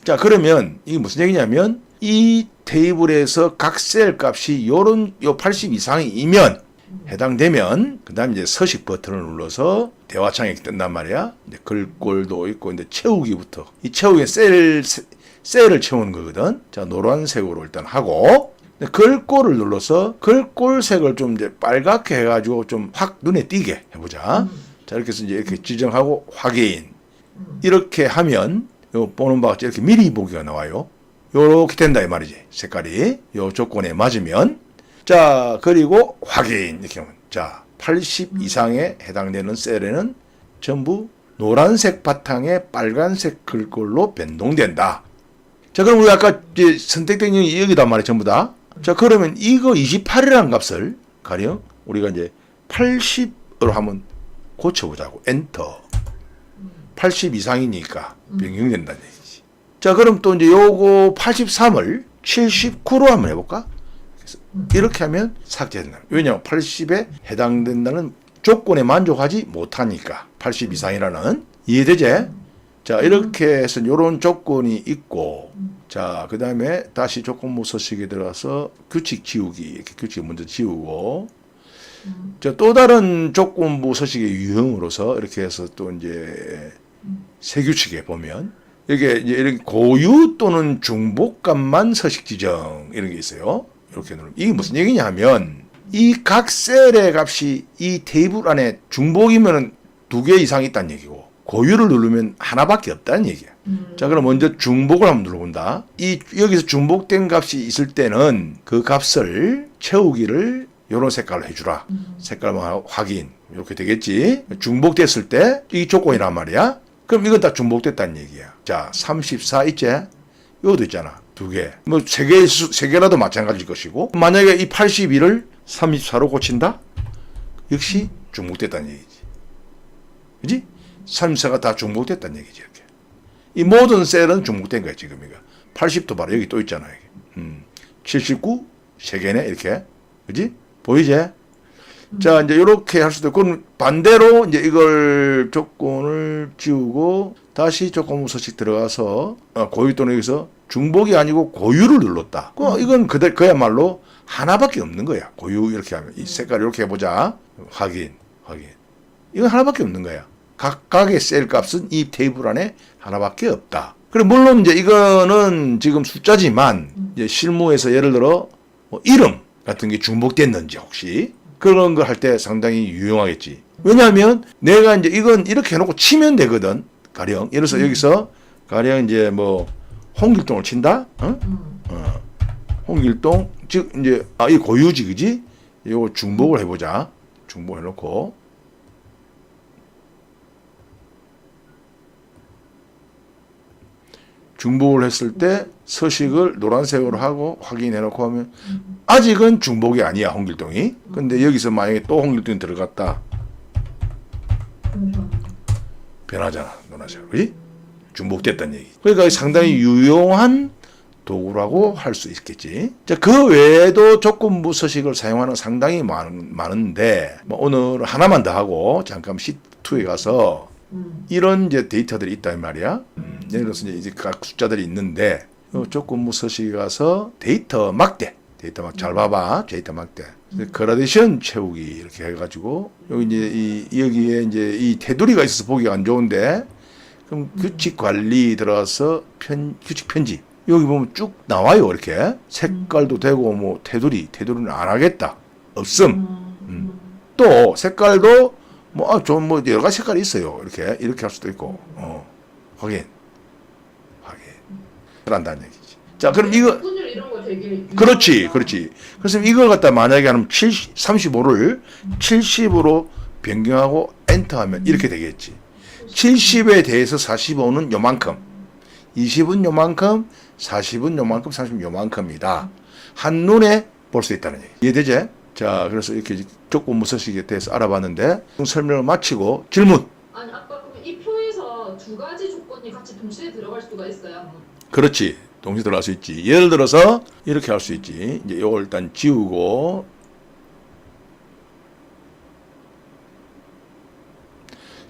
자, 그러면 이게 무슨 얘기냐면 이 테이블에서 각 셀 값이 요 80 이상이면 해당되면 그다음 이제 서식 버튼을 눌러서 대화창이 뜬단 말이야. 이제 글꼴도 있고 이제 채우기부터. 이 채우기 셀을 채우는 거거든. 자, 노란색으로 일단 하고 글꼴을 눌러서 글꼴색을 좀 이제 빨갛게 해가지고 좀 확 눈에 띄게 해보자. 자, 이렇게 해서 이제 이렇게 지정하고 확인. 이렇게 하면 요 보는 바와 같이 이렇게 미리 보기가 나와요. 요렇게 된다 이 말이지. 색깔이 요 조건에 맞으면. 자, 그리고 확인 이렇게 하면, 자, 80 이상에 해당되는 셀에는 전부 노란색 바탕에 빨간색 글꼴로 변동된다. 자, 그럼 우리 아까 이제 선택된 영역이 여기단 말이야, 전부 다. 자, 그러면 이거 28이라는 값을 가령 우리가 이제 80으로 한번 고쳐보자고. 엔터. 80 이상이니까 변경된다는 얘기지. 자, 그럼 또 이제 요거 83을 79로 한번 해볼까? 그래서 이렇게 하면 삭제된다. 왜냐하면 80에 해당된다는 조건에 만족하지 못하니까. 80 이상이라는. 이해되지? 자, 이렇게 해서 요런 조건이 있고, 자, 그 다음에 다시 조건부 서식에 들어가서 규칙 지우기. 이렇게 규칙 먼저 지우고, 자, 또 다른 조건부 서식의 유형으로서 이렇게 해서 또 이제 세 규칙에 보면, 이게 이제 이렇게 고유 또는 중복값만 서식 지정 이런 게 있어요. 이렇게 누르면. 이게 무슨 얘기냐 하면, 이 각 셀의 값이 이 테이블 안에 중복이면 2개 이상 있다는 얘기고, 고유를 누르면 하나밖에 없다는 얘기야. 자, 그럼 먼저 중복을 한번 눌러본다. 여기서 중복된 값이 있을 때는 그 값을 채우기를 요런 색깔로 해주라. 색깔만 확인. 이렇게 되겠지. 중복됐을 때 이 조건이란 말이야. 그럼 이건 다 중복됐다는 얘기야. 자, 34 있지? 이것도 있잖아. 2개. 뭐 3개라도 마찬가지일 것이고, 만약에 이 82를 34로 고친다? 역시 중복됐다는 얘기지. 그지? 34가 다 중복됐다는 얘기지, 이렇게. 이 모든 셀은 중복된 거야, 지금 이거. 80도 봐라. 여기 또 있잖아, 여기. 79, 3개네, 이렇게. 그지? 보이지? 자, 이제 이렇게 할 수도 있고, 그럼 반대로 이제 이걸 조건을 지우고, 다시 조건부 서식 들어가서, 고유 또는 여기서 중복이 아니고 고유를 눌렀다. 이건 그야말로 하나밖에 없는 거야. 고유 이렇게 하면. 이 색깔 이렇게 해보자. 확인. 이건 하나밖에 없는 거야. 각각의 셀 값은 이 테이블 안에 하나밖에 없다. 그래, 물론 이제 이거는 지금 숫자지만, 이제 실무에서 예를 들어, 뭐 이름 같은 게 중복됐는지 혹시, 그런 걸 할 때 상당히 유용하겠지. 왜냐하면 내가 이제 이건 이렇게 해놓고 치면 되거든. 가령. 예를 들어서 여기서 가령 이제 뭐 홍길동을 친다? 홍길동, 즉 이제, 이 고유지, 그지? 이거 중복을 해보자. 중복 해놓고. 중복을 했을 때 서식을 노란색으로 하고 확인해놓고 하면 아직은 중복이 아니야, 홍길동이. 근데 여기서 만약에 또 홍길동이 들어갔다. 변하잖아, 노란색으로. 그지? 중복됐다는 얘기. 그러니까 상당히 유용한 도구라고 할 수 있겠지. 자, 그 외에도 조건부 서식을 사용하는 상당히 많은데, 뭐 오늘 하나만 더 하고 잠깐 C2에 가서 이런 이제 데이터들이 있단 말이야. 예를 들어서 이제 각 숫자들이 있는데, 조건부 서식에 가서 데이터 막대. 잘 봐봐. 데이터 막대. 그라데이션 채우기 이렇게 해가지고, 여기에 이제 이 테두리가 있어서 보기가 안 좋은데, 그럼 규칙 관리 들어가서 규칙 편집. 여기 보면 쭉 나와요, 이렇게. 색깔도 되고, 뭐, 테두리는 안 하겠다. 없음. 또, 색깔도, 좀 여러 가지 색깔이 있어요. 이렇게 할 수도 있고, 확인. 한다는 얘기지. 자, 그럼 이거. 이런 거 되게 그렇지. 그래서 이걸 갖다 만약에 하면 35를 70으로 변경하고 엔터하면 이렇게 되겠지. 70에 대해서 45는 요만큼, 20은 요만큼, 40은 요만큼, 30은 요만큼이다. 한눈에 볼 수 있다는 얘기. 이해되지? 자, 그래서 이렇게 조건부 서식에 대해서 알아봤는데, 설명을 마치고 질문. 아니, 아까 그러면 이 표에서 2가지 조건이 같이 동시에 들어갈 수가 있어요? 그렇지. 동시에 들어갈 수 있지. 예를 들어서 이렇게 할 수 있지. 이제 이걸 일단 지우고,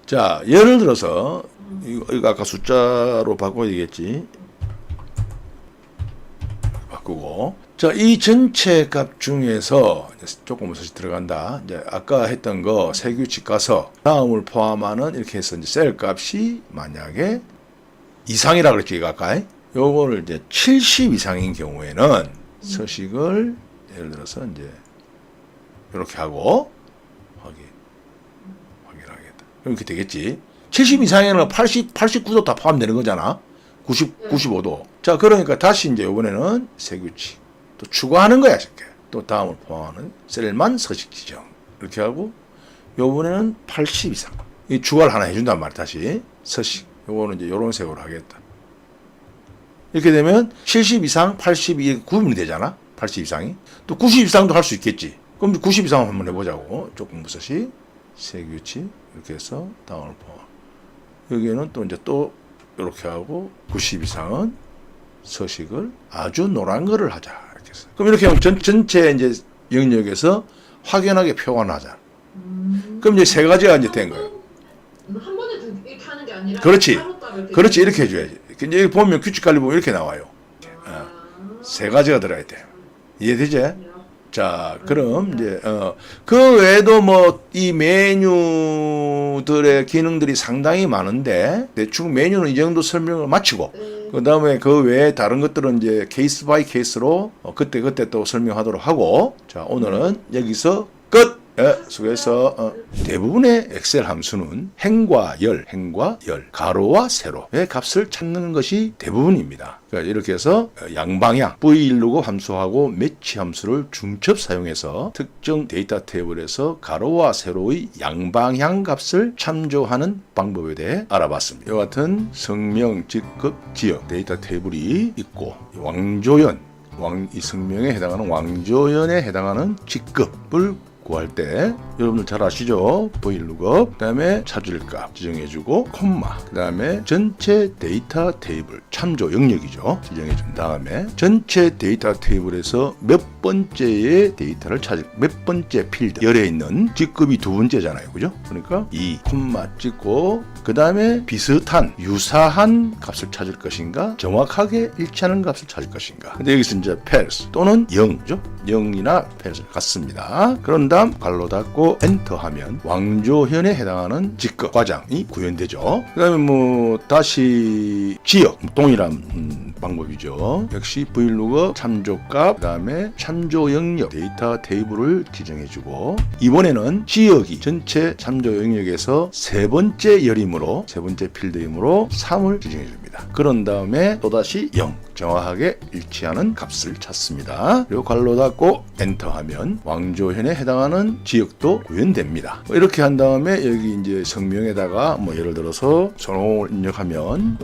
자, 예를 들어서 이거 아까 숫자로 바꿔야 되겠지. 바꾸고, 자, 이 전체 값 중에서 조금 서식 들어간다. 이제 아까 했던 거 세 규칙 가서 다음을 포함하는 이렇게 해서 이제 셀 값이 만약에 이상이라 그랬지, 이거 아까. 요거를 이제 70 이상인 경우에는 서식을 예를 들어서 이제 이렇게 하고 확인하겠다. 이렇게 되겠지. 70 이상에는 89도 다 포함되는 거잖아. 95도. 자, 그러니까 다시 이제 이번에는 세 규칙 또 추가하는 거야, 이렇게. 또 다음을 포함하는 셀만 서식 지정. 이렇게 하고 요번에는 80 이상. 이 추가를 하나 해준단 말이야, 다시. 서식. 요거는 이제 요런 색으로 하겠다. 이렇게 되면 70 이상, 80 구분이 되잖아. 80 이상이. 또 90 이상도 할 수 있겠지. 그럼 90 이상 한번 해보자고. 조금 무서시 세규칙 이렇게 해서 다운을 포. 여기에는 또 이제 또 이렇게 하고 90 이상은 서식을 아주 노란 거를 하자 이렇게 해서. 그럼 이렇게 하면 전체 이제 영역에서 확연하게 표현하자. 그럼 이제 세 가지가 이제 된 거예요. 한 번에 이렇게 하는 게 아니라 그렇지. 따로따로 이렇게 그렇지 이렇게 해줘야지. 이제 여기 보면 규칙 관리 보면 이렇게 나와요. 세 가지가 들어야 돼. 이해되지? 자, 그럼 이제 그 외에도 뭐 이 메뉴들의 기능들이 상당히 많은데 대충 메뉴는 이 정도 설명을 마치고 그 다음에 그 외에 다른 것들은 이제 케이스 바이 케이스로 그때 또 설명하도록 하고 자 오늘은 여기서 끝. 수고해서 대부분의 엑셀 함수는 행과 열, 가로와 세로의 값을 찾는 것이 대부분입니다. 그러니까 이렇게 해서 양방향, vlookup 함수하고 매치 함수를 중첩 사용해서 특정 데이터 테이블에서 가로와 세로의 양방향 값을 참조하는 방법에 대해 알아봤습니다. 이와 같은 성명, 직급, 지역 데이터 테이블이 있고 왕조연, 이 성명에 해당하는 왕조연에 해당하는 직급을 구할 때 여러분들 잘 아시죠? vlookup 그다음에 찾을값 지정해주고 콤마 그다음에 전체 데이터 테이블 참조 영역이죠. 지정해준 다음에 전체 데이터 테이블에서 몇 번째의 데이터를 찾을 몇 번째 필드 열에 있는 직급이 두 번째잖아요. 그죠? 그러니까 이 콤마 찍고 그다음에 비슷한 유사한 값을 찾을 것인가 정확하게 일치하는 값을 찾을 것인가. 근데 여기서 이제 false 또는 0죠. 0이나 false 같습니다. 그런 다음 괄호 닫고 엔터 하면 왕조현에 해당하는 직급 과장이 구현되죠. 그 다음에 뭐 다시 지역 동일한 방법이죠. 역시 vlookup 참조값 그 다음에 참조 영역 데이터 테이블을 지정해주고 이번에는 지역이 전체 참조 영역에서 세 번째 열이므로 세 번째 필드이므로 3을 지정해줍니다. 그런 다음에 또다시 0 정확하게 일치하는 값을 찾습니다. 그리고 괄호 닫고 엔터하면 왕조현에 해당하는 지역도 구현됩니다. 이렇게 한 다음에 여기 이제 성명에다가 뭐 예를 들어서 손오공을 입력하면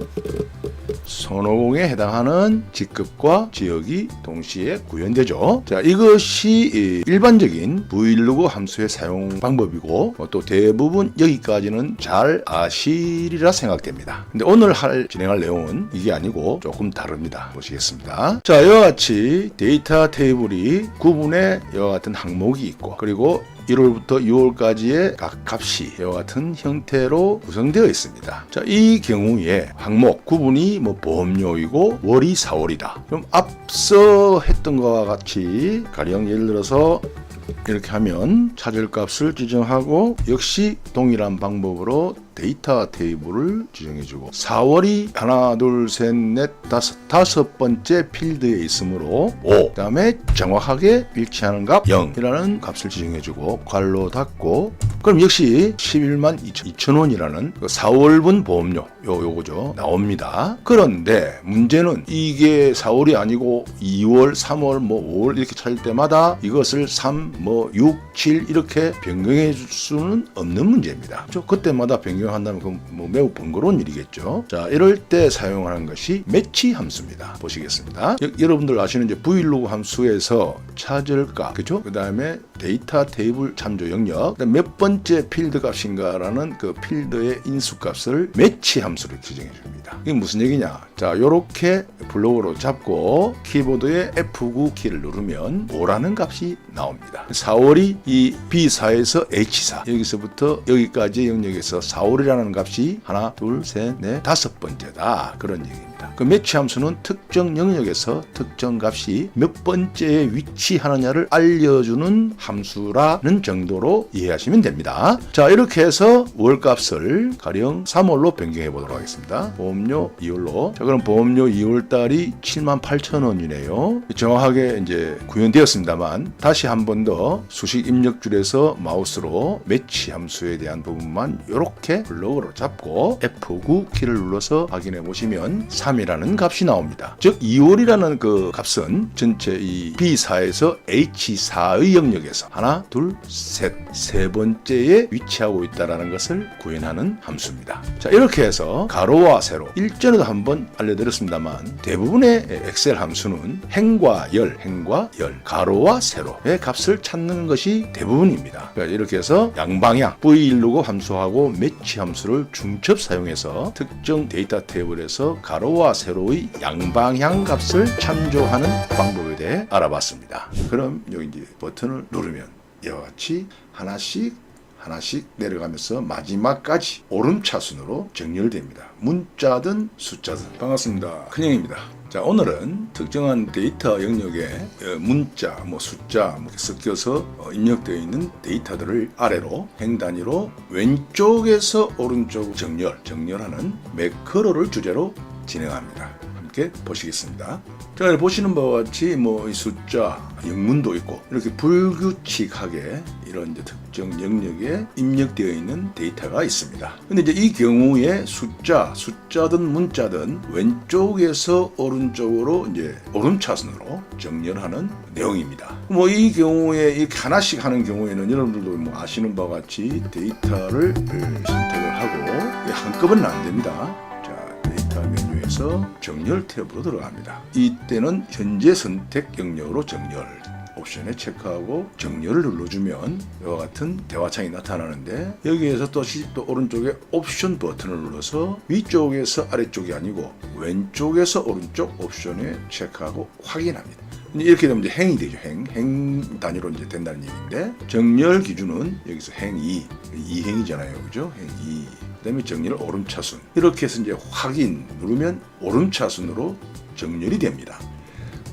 손오공에 해당하는 직급과 지역이 동시에 구현되죠. 자, 이것이 일반적인 vlookup 함수의 사용 방법이고 또 대부분 여기까지는 잘 아시리라 생각됩니다. 근데 오늘 진행할 내용은 이게 아니고 조금 다릅니다. 보시겠습니다. 자, 이와 같이 데이터 테이블이 구분에 이와 같은 항목이 있고 그리고 1월부터 6월까지의 각 값이 이와 같은 형태로 구성되어 있습니다. 자, 이 경우에 항목 구분이 뭐 보험료이고 월이 4월이다. 그럼 앞서 했던 것과 같이 가령 예를 들어서 이렇게 하면 찾을 값을 지정하고 역시 동일한 방법으로 데이터 테이블을 지정해주고 4월이 하나 둘 셋 넷 다섯 번째 필드에 있으므로 5 그 다음에 정확하게 일치하는 값 0이라는 값을 지정해주고 괄호 닫고 그럼 역시 11만 2,000원이라는 4월분 보험료 요거죠 나옵니다. 그런데 문제는 이게 4월이 아니고 2월 3월 뭐 5월 이렇게 찾을 때마다 이것을 3 뭐 6 7 이렇게 변경해 줄 수는 없는 문제입니다. 그때마다 변경한다면 그건 뭐 매우 번거로운 일이겠죠. 자, 이럴 때 사용하는 것이 매치 함수입니다. 보시겠습니다. 여러분들 아시는 이제 vlookup 함수에서 찾을 값, 그죠? 그 다음에 데이터 테이블 참조 영역, 몇 번째 필드 값인가라는 그 필드의 인수 값을 매치 함수로 지정해 줍니다. 이게 무슨 얘기냐? 자, 요렇게 블록으로 잡고 키보드에 F9 키를 누르면 5라는 값이 나옵니다. 4월이 이 B4에서 H4 여기서부터 여기까지 영역에서 4월이라는 값이 하나, 둘, 셋, 넷, 다섯 번째다. 그런 얘기입니다. 그 매치 함수는 특정 영역에서 특정 값이 몇 번째에 위치하느냐를 알려주는 함수라는 정도로 이해하시면 됩니다. 자, 이렇게 해서 월값을 가령 3월로 변경해 보도록 하겠습니다. 보험료 2월로. 자, 그럼 보험료 2월달이 78,000원이네요. 정확하게 이제 구현되었습니다만 다시 한 번 더 수식 입력줄에서 마우스로 매치 함수에 대한 부분만 이렇게 블록으로 잡고 F9 키를 눌러서 확인해 보시면 3 3이라는 값이 나옵니다. 즉 2월이라는 그 값은 전체 이 B4에서 H4의 영역에서 하나, 둘, 셋, 세 번째에 위치하고 있다는 것을 구현하는 함수입니다. 자, 이렇게 해서 가로와 세로, 일전에도 한번 알려드렸습니다만 대부분의 엑셀 함수는 행과 열, 가로와 세로의 값을 찾는 것이 대부분입니다. 그러니까 이렇게 해서 양방향 V1로그 함수하고 매치 함수를 중첩 사용해서 특정 데이터 테이블에서 가로와 세로의 양방향 값을 참조하는 방법에 대해 알아봤습니다. 그럼 여기 이제 버튼을 누르면 이와 같이 하나씩 내려가면서 마지막까지 오름차순으로 정렬됩니다. 문자든 숫자든. 반갑습니다. 큰형입니다. 자, 오늘은 특정한 데이터 영역에 문자, 숫자 섞여서 입력되어 있는 데이터들을 아래로 행 단위로 왼쪽에서 오른쪽 정렬하는 매크로를 주제로 진행합니다. 함께 보시겠습니다. 자, 보시는 바와 같이 이 숫자, 영문도 있고 이렇게 불규칙하게 이런 이제 특정 영역에 입력되어 있는 데이터가 있습니다. 근데 이제 이 경우에 숫자든 문자든 왼쪽에서 오른쪽으로 이제 오름차순으로 정렬하는 내용입니다. 이 경우에 이렇게 하나씩 하는 경우에는 여러분들도 아시는 바와 같이 데이터를 선택을 하고 한꺼번에는 안 됩니다. 데이터 메뉴에서 정렬 탭으로 들어갑니다. 이때는 현재 선택 영역으로 정렬 옵션에 체크하고 정렬을 눌러주면 이와 같은 대화창이 나타나는데 여기에서 또 오른쪽에 옵션 버튼을 눌러서 위쪽에서 아래쪽이 아니고 왼쪽에서 오른쪽 옵션에 체크하고 확인합니다. 이렇게 되면 이제 행이 되죠. 행 단위로 이제 된다는 얘기인데 정렬 기준은 여기서 행 2행이잖아요. 그죠? 행 2. 그다음에 정렬 오름차순. 이렇게 해서 이제 확인 누르면 오름차순으로 정렬이 됩니다.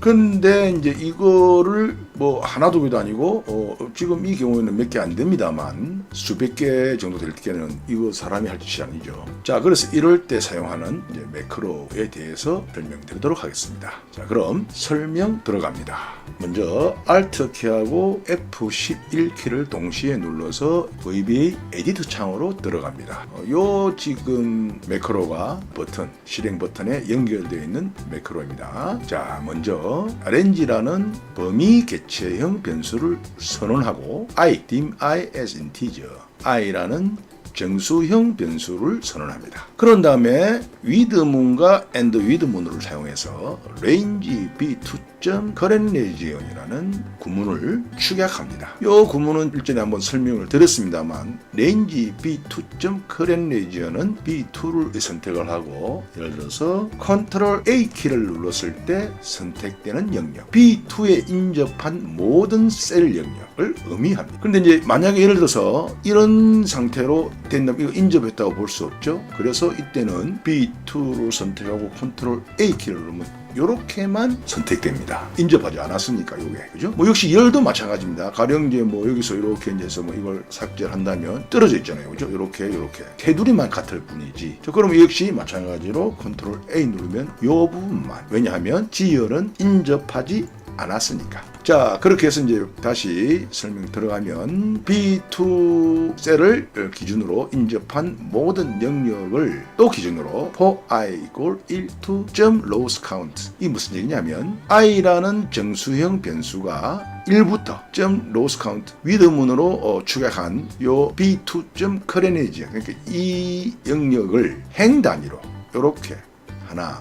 근데 이제 이거를 하나 두 개도 아니고 지금 이 경우에는 몇 개 안 됩니다만 수백 개 정도 될 때는 이거 사람이 할 짓이 아니죠. 자, 그래서 이럴 때 사용하는 이제 매크로에 대해서 설명드리도록 하겠습니다. 자, 그럼 설명 들어갑니다. 먼저 Alt 키하고 F11 키를 동시에 눌러서 VBA 에디트 창으로 들어갑니다. 요 지금 매크로가 실행 버튼에 연결되어 있는 매크로입니다. 자, 먼저 arrange라는 범위 개체형 변수를 선언하고 dim I as integer, i라는 정수형 변수를 선언합니다. 그런 다음에 with문과 with문을 사용해서 range b2.currentRegion이라는 구문을 축약합니다. 이 구문은 일전에 한번 설명을 드렸습니다만 range b2.currentRegion은 b2를 선택을 하고 예를 들어서 Ctrl A 키를 눌렀을 때 선택되는 영역 b2에 인접한 모든 셀 영역을 의미합니다. 그런데 이제 만약에 예를 들어서 이런 상태로 된다면 이거 인접했다고 볼 수 없죠. 그래서 이때는 B2를 선택하고 Ctrl A 키를 누르면 이렇게만 선택됩니다. 인접하지 않았으니까 요게 그죠? 역시 열도 마찬가지입니다. 가령 이제 여기서 이렇게 해서 이걸 삭제를 한다면 떨어져 있잖아요. 그죠? 이렇게 테두리만 같을 뿐이지. 그럼 역시 마찬가지로 Ctrl A 누르면 요 부분만. 왜냐하면 지열은 인접하지 않았으니까. 자, 그렇게 해서 이제 다시 설명 들어가면 B2 셀을 기준으로 인접한 모든 영역을 또 기준으로 for i equal 1 to lowest count. 이 무슨 얘기냐면 i라는 정수형 변수가 1부터 lowest count with문으로 축약한 요 B2.currentRegion이죠. 그러니까 이 영역을 행 단위로 이렇게 하나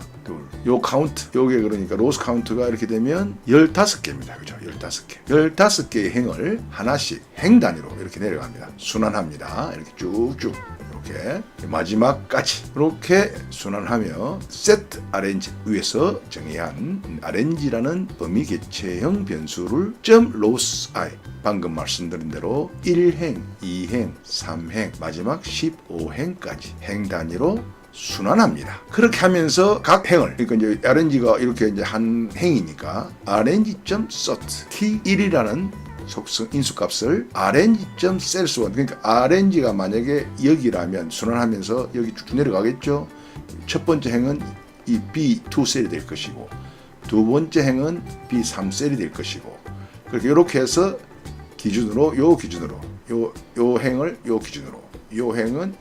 요 카운트, 요게 그러니까 로스 카운트가 이렇게 되면 15개입니다. 그죠? 15개. 15개의 행을 하나씩 행 단위로 이렇게 내려갑니다. 순환합니다. 이렇게 쭉쭉. 이렇게 마지막까지 이렇게 순환하며 set arrange 위에서 정의한 arrange라는 범위 개체형 변수를 .loss i 방금 말씀드린 대로 1행, 2행, 3행, 마지막 15행까지 행 단위로 순환합니다. 그렇게 하면서 각 행을, 그러니까 이제 arrange가 이렇게 이제 한 행이니까 arrange.sort t 1이라는 속성 인수값을 arrange.cells1 그러니까 arrange가 만약에 여기라면 순환하면서 여기 쭉 내려가겠죠. 첫 번째 행은 이 B2 셀이 될 것이고 두 번째 행은 B3 셀이 될 것이고 그렇게 이렇게 해서 기준으로 요 행을 요 기준으로 요 행은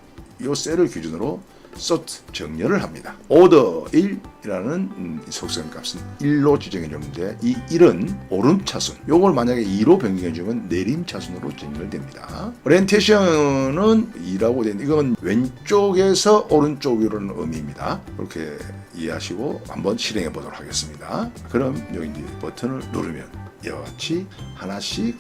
요 셀을 기준으로 소트 정렬을 합니다. 오더 1이라는 속성값은 1로 지정해 주는데 이 1은 오름차순, 요걸 만약에 2로 변경해 주면 내림차순으로 정렬됩니다. 오리엔테이션은 2라고 된 이건 왼쪽에서 오른쪽으로는 의미입니다. 그렇게 이해하시고 한번 실행해 보도록 하겠습니다. 그럼 여기 이제 버튼을 누르면 이와 같이 하나씩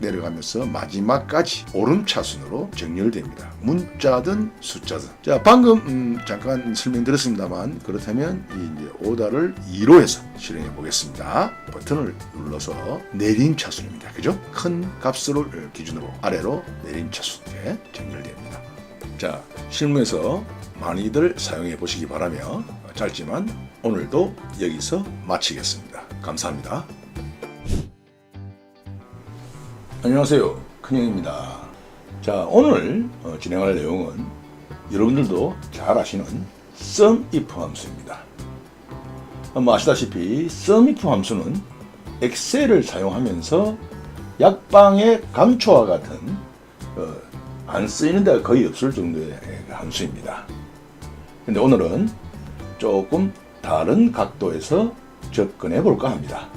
내려가면서 마지막까지 오름차순으로 정렬됩니다. 문자든 숫자든. 자, 방금 잠깐 설명드렸습니다만 그렇다면 이제 오다를 2로 해서 실행해 보겠습니다. 버튼을 눌러서 내림차순입니다. 그죠? 큰 값을 기준으로 아래로 내림차순에 정렬됩니다. 자, 실무에서 많이들 사용해 보시기 바라며 짧지만 오늘도 여기서 마치겠습니다. 감사합니다. 안녕하세요, 큰형입니다. 자, 오늘 진행할 내용은 여러분들도 잘 아시는 SUMIF 함수입니다. 아시다시피 SUMIF 함수는 엑셀을 사용하면서 약방의 감초와 같은 안 쓰이는 데가 거의 없을 정도의 함수입니다. 근데 오늘은 조금 다른 각도에서 접근해 볼까 합니다.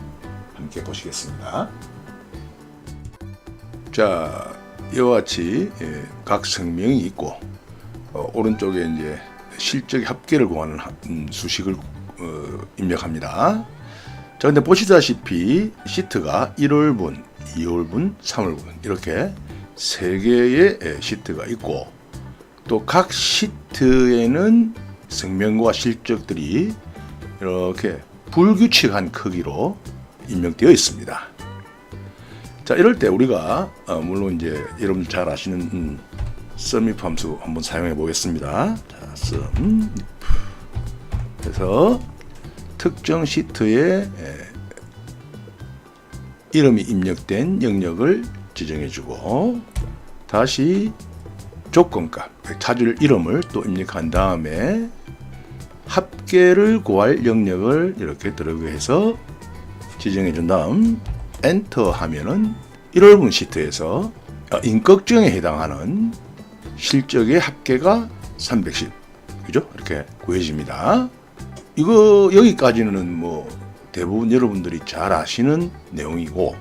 함께 보시겠습니다. 자, 이와 같이 각 성명이 있고 오른쪽에 이제 실적 합계를 구하는 수식을 입력합니다. 자, 근데 보시다시피 시트가 1월분, 2월분, 3월분 이렇게 3개의 시트가 있고 또 각 시트에는 성명과 실적들이 이렇게 불규칙한 크기로 입력되어 있습니다. 자, 이럴 때 우리가 물론 이제 여러분들 잘 아시는 SUMIF 함수 한번 사용해 보겠습니다. 자, SUMIF 그래서 특정 시트에 이름이 입력된 영역을 지정해 주고 다시 조건값 찾을 이름을 또 입력한 다음에 합계를 구할 영역을 이렇게 들어가서 지정해 준 다음 엔터 하면은 1월분 시트에서 인격정에 해당하는 실적의 합계가 310, 그죠? 이렇게 구해집니다. 이거 여기까지는 뭐 대부분 여러분들이 잘 아시는 내용이고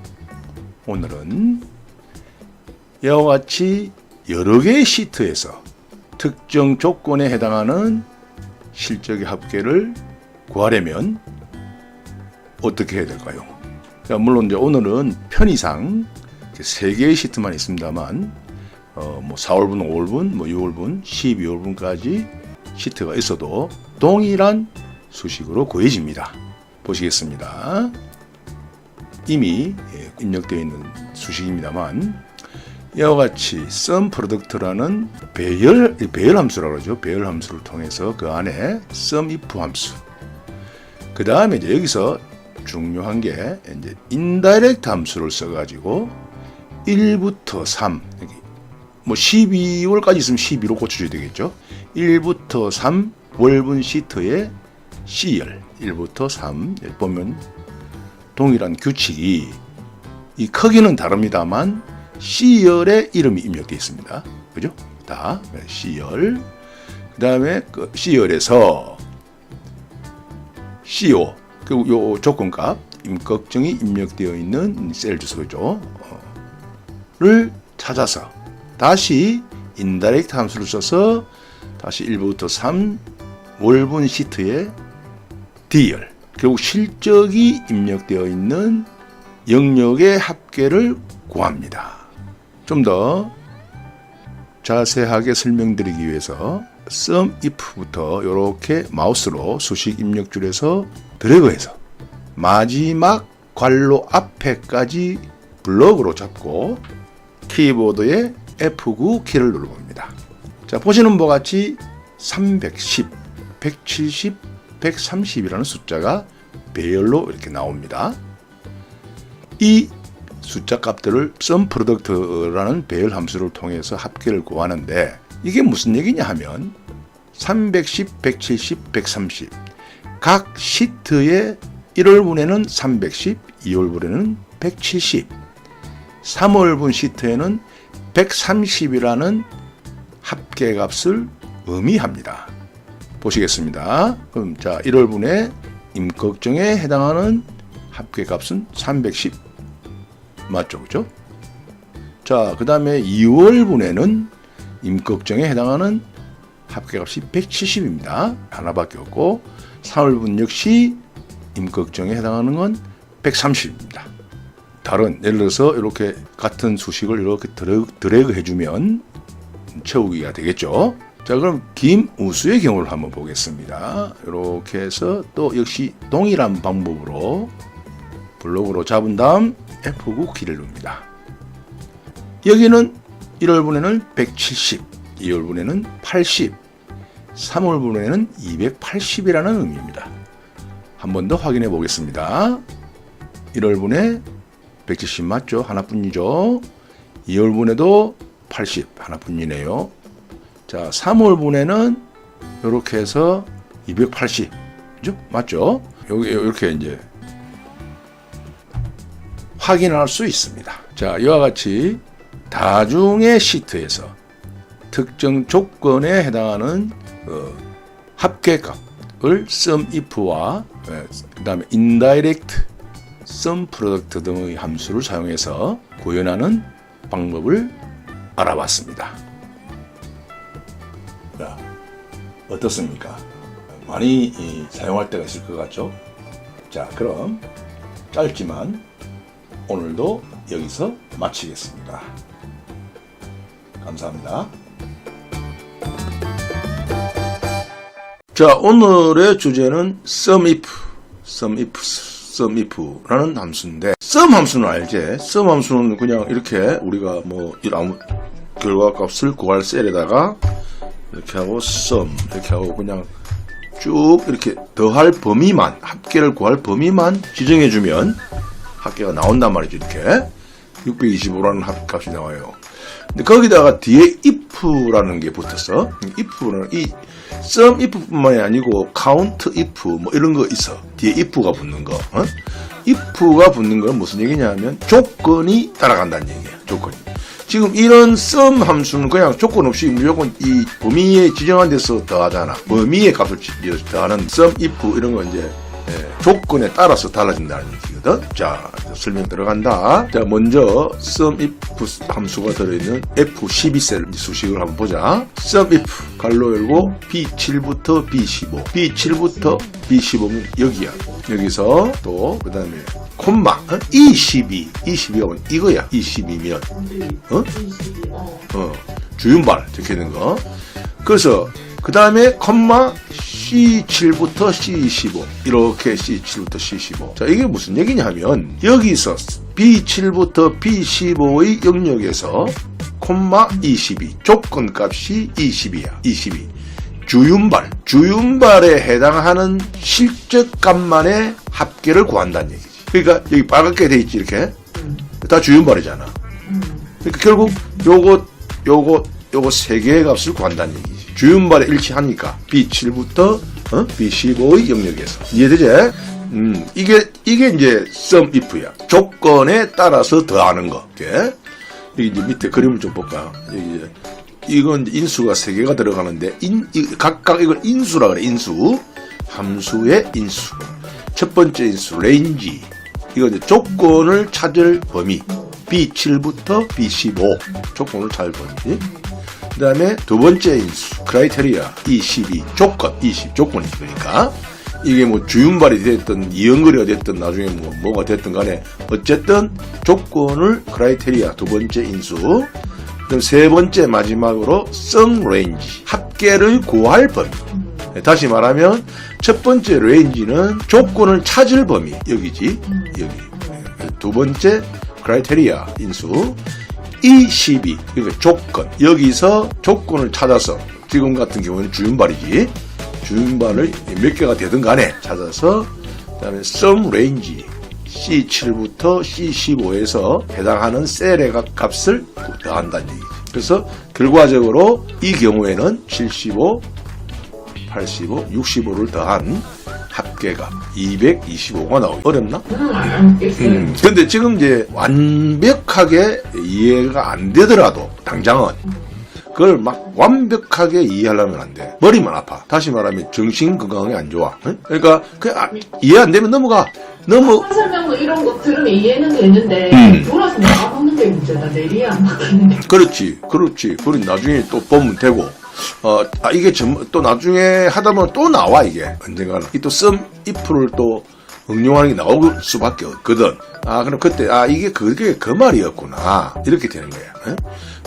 오늘은 이와 같이 여러 개의 시트에서 특정 조건에 해당하는 실적의 합계를 구하려면 어떻게 해야 될까요? 물론 이제 오늘은 편의상 3개의 시트만 있습니다만 뭐 4월분, 5월분, 뭐 6월분, 12월분까지 시트가 있어도 동일한 수식으로 구해집니다. 보시겠습니다. 이미 입력되어 있는 수식입니다만 이와 같이 sum product라는 배열 함수라고 그러죠. 배열 함수를 통해서 그 안에 SUMIF 함수. 그 다음에 이제 여기서 중요한 게 이제 인다이렉트 함수를 써가지고 1부터 3, 뭐 12월까지 있으면 12로 고쳐줘야 되겠죠. 1부터 3 월분 시트의 C열 1부터 3 보면 동일한 규칙이 이 크기는 다릅니다만 C열의 이름이 입력되어 있습니다. 그죠? 다 C열. 그 다음에 그 C열에서 CO 그리고 요 조건값 임꺽정이 입력되어 있는 셀 주소죠. 를 찾아서 다시 인다이렉트 함수를 써서 다시 1부터 3 월분 시트의 D열 결국 실적이 입력되어 있는 영역의 합계를 구합니다. 좀 더 자세하게 설명드리기 위해서 SUMIF부터 이렇게 마우스로 수식 입력줄에서 드래그해서 마지막 괄호 앞에까지 블럭으로 잡고 키보드에 F9 키를 눌러봅니다. 자, 보시는 바와 같이 310, 170, 130이라는 숫자가 배열로 이렇게 나옵니다. 이 숫자 값들을 SUMPRODUCT라는 배열 함수를 통해서 합계를 구하는데 이게 무슨 얘기냐 하면 310, 170, 130 각 시트의 1월분에는 310, 2월분에는 170 3월분 시트에는 130이라는 합계값을 범위합니다. 보시겠습니다. 그럼 자 1월분에 임꺽정에 해당하는 합계값은 310 맞죠? 그죠? 자 그 다음에 2월분에는 임꺽정에 해당하는 합계값이 170입니다. 하나밖에 없고 3월분 역시 임꺽정에 해당하는 건 130입니다. 다른 예를 들어서 이렇게 같은 수식을 이렇게 드래그 해주면 채우기가 되겠죠. 자 그럼 김우수의 경우를 한번 보겠습니다. 이렇게 해서 또 역시 동일한 방법으로 블록으로 잡은 다음 F9 키를 누릅니다. 여기는 1월분에는 170, 2월분에는 80, 3월분에는 280이라는 의미입니다. 한 번 더 확인해 보겠습니다. 1월분에 170 맞죠? 하나뿐이죠. 2월분에도 80 하나뿐이네요. 자, 3월분에는 이렇게 해서 280 그죠? 맞죠? 여기 이렇게 이제 확인할 수 있습니다. 자, 이와 같이 다중의 시트에서 특정 조건에 해당하는 합계값을 SUMIF와 그 다음에 indirect sum product 등의 함수를 사용해서 구현하는 방법을 알아봤습니다. 자, 어떻습니까? 많이 사용할 때가 있을 것 같죠? 자, 그럼 짧지만 오늘도 여기서 마치겠습니다. 감사합니다. 자, 오늘의 주제는 SUMIF라는 함수인데, SUM 함수는 알지? SUM 함수는 그냥 이렇게 우리가 뭐 아무 결과값을 구할 셀에다가 이렇게 하고 SUM 이렇게 하고 그냥 쭉 이렇게 더할 범위만, 합계를 구할 범위만 지정해주면 합계가 나온단 말이죠. 이렇게 625라는 합값이 나와요. 근데 거기다가 뒤에 if라는 게 붙었어. if는 이 sum if뿐만이 아니고 count if 뭐 이런 거 있어. 뒤에 if가 붙는 거. if가 붙는 건 무슨 얘기냐면 조건이 따라간다는 얘기야. 조건이. 지금 이런 sum 함수는 그냥 조건 없이 무조건 이 범위에 지정한 데서 더하잖아. 범위의 값을 더하는 sum if 이런 거 이제 조건에 따라서 달라진다는 얘기거든. 자, 설명 들어간다. 자, 먼저 SUMIF 함수가 들어있는 F12셀 수식을 한번 보자. SUMIF 갈로 열고 B7부터 B15, B7부터 B15는 여기야. 여기서 또 그 다음에 콤마 22가 뭐냐? 이거야. 22면 주윤발 적혀있는 거. 그래서 그 다음에 콤마 C7부터 C15 이렇게 C7부터 C15. 자, 이게 무슨 얘기냐 하면 여기서 B7부터 B15의 영역에서 콤마 22 조건값이 20이야. 22 주윤발에 해당하는 실적값만의 합계를 구한다는 얘기지. 그러니까 여기 빨갛게 돼 있지. 이렇게 다 주윤발이잖아. 그러니까 결국 요거 세 개의 값을 구한다는 얘기지. 주윤발에 일치하니까 B7부터 B15의 영역에서 이해되지? 이게 이제 SUMIF야. 조건에 따라서 더하는 거. 이렇게. 여기 이제 밑에 그림을 좀 볼까? 여기 이건 인수가 세 개가 들어가는데 각각 이걸 인수라 그래. 인수. 함수의 인수. 첫 번째 인수 레인지. 이거 이제 조건을 찾을 범위. B7부터 B15 조건을 찾을 범위. 그 다음에 두 번째 인수 크라이테리아 22 조건 20 조건이지. 그러니까 이게 뭐 주윤발이 됐든 이연거리가 됐든 나중에 뭐가 됐든 간에 어쨌든 조건을 크라이테리아 두 번째 인수. 그럼 세 번째 마지막으로 sum range 합계를 구할 범위. 다시 말하면 첫 번째 레인지는 조건을 찾을 범위 여기지. 여기 두 번째 크라이테리아 인수 22 그러니까 조건. 여기서 조건을 찾아서 지금 같은 경우는 주윤발이지. 주윤발을 몇 개가 되든 간에 찾아서 그다음에 sum range C7부터 C15에서 해당하는 셀의 값을 더한다는 얘기지. 그래서 결과적으로 이 경우에는 75, 85, 65를 더한 합계가 225가 나오고. 어렵나? 근데 지금 이제 완벽하게 이해가 안 되더라도 당장은 그걸 막 완벽하게 이해하려면 안 돼. 머리만 아파. 다시 말하면 정신 건강에 안 좋아. 응? 그러니까 이해 안 되면 넘어가. 설명 이런 거 들으면 이해는 되는데 돌아서 나가보는 게 문제다. 내리에 안 막히는 게. 그렇지. 그리고 나중에 또 보면 되고. 이게 또 나중에 하다 보면 또 나와, 이게. 언젠가는. 이 또 썸, if를 또 응용하는 게 나올 수밖에 없거든. 그럼 그때, 이게 그게 그 말이었구나. 이렇게 되는 거야. 응?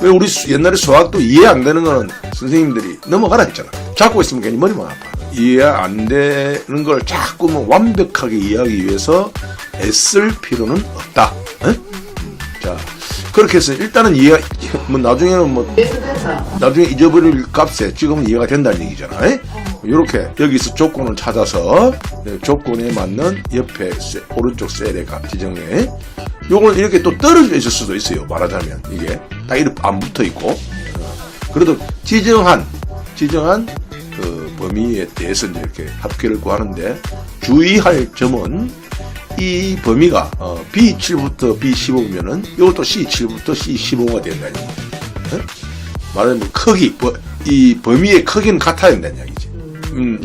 왜 우리 옛날에 수학도 이해 안 되는 거는 선생님들이 넘어가라 했잖아. 잡고 있으면 괜히 머리만 아파. 이해 안 되는 걸 자꾸 완벽하게 이해하기 위해서 애쓸 필요는 없다. 응? 자, 그렇게 해서 일단은 나중에는 나중에 잊어버릴 값에 지금은 이해가 된다는 얘기잖아. 이렇게 여기서 조건을 찾아서 조건에 맞는 옆에 오른쪽 셀의 값 지정해. 요걸 이렇게 또 떨어져 있을 수도 있어요. 말하자면 이게 딱 이렇게 안 붙어 있고. 그래도 지정한 그 범위에 대해서 이렇게 합계를 구하는데 주의할 점은 이 범위가 B7부터 B15면은 이것도 C7부터 C15가 된다는 얘기죠. 말하자면 크기, 이 범위의 크기는 같아야 된다는 얘기지.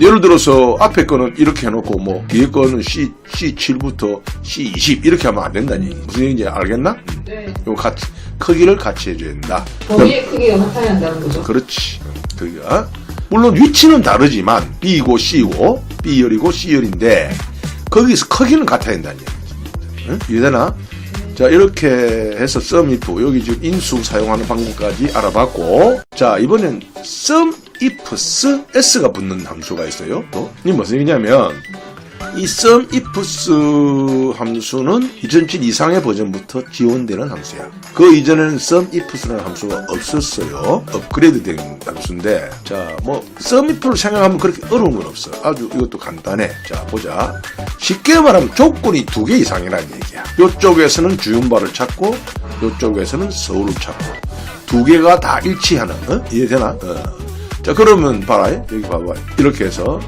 예를 들어서 앞에 거는 이렇게 해놓고 뒤에 거는 C7부터 C20 이렇게 하면 안 된다는 얘기. 무슨 얘기인지 알겠나? 네. 요 크기를 같이 해줘야 된다. 범위의 크기가 같아야 한다는 거죠. 그렇지. 크기가. 물론 위치는 다르지만 B고 C고 B열이고 C열인데 거기서 크기는 같아야 된다는 얘기지. 응? 이해되나? 자, 이렇게 해서 썸if 여기 지금 인수 사용하는 방법까지 알아봤고, 자, 이번엔 썸ifs s가 붙는 함수가 있어요. 또 이 무슨 얘기냐면 이 썸ifs 함수는 2007 이상의 버전부터 지원되는 함수야. 그 이전에는 썸ifs라는 함수가 없었어요. 업그레이드된 함수인데, 자, 썸if를 생각하면 그렇게 어려운 건 없어. 아주 이것도 간단해. 자, 보자. 쉽게 말하면 조건이 2개 이상이라는 얘기야. 이쪽에서는 주윤발을 찾고 이쪽에서는 서울을 찾고 2개가 다 일치하는. 이해되나? 자, 그러면 봐라. 여기 봐봐. 이렇게 해서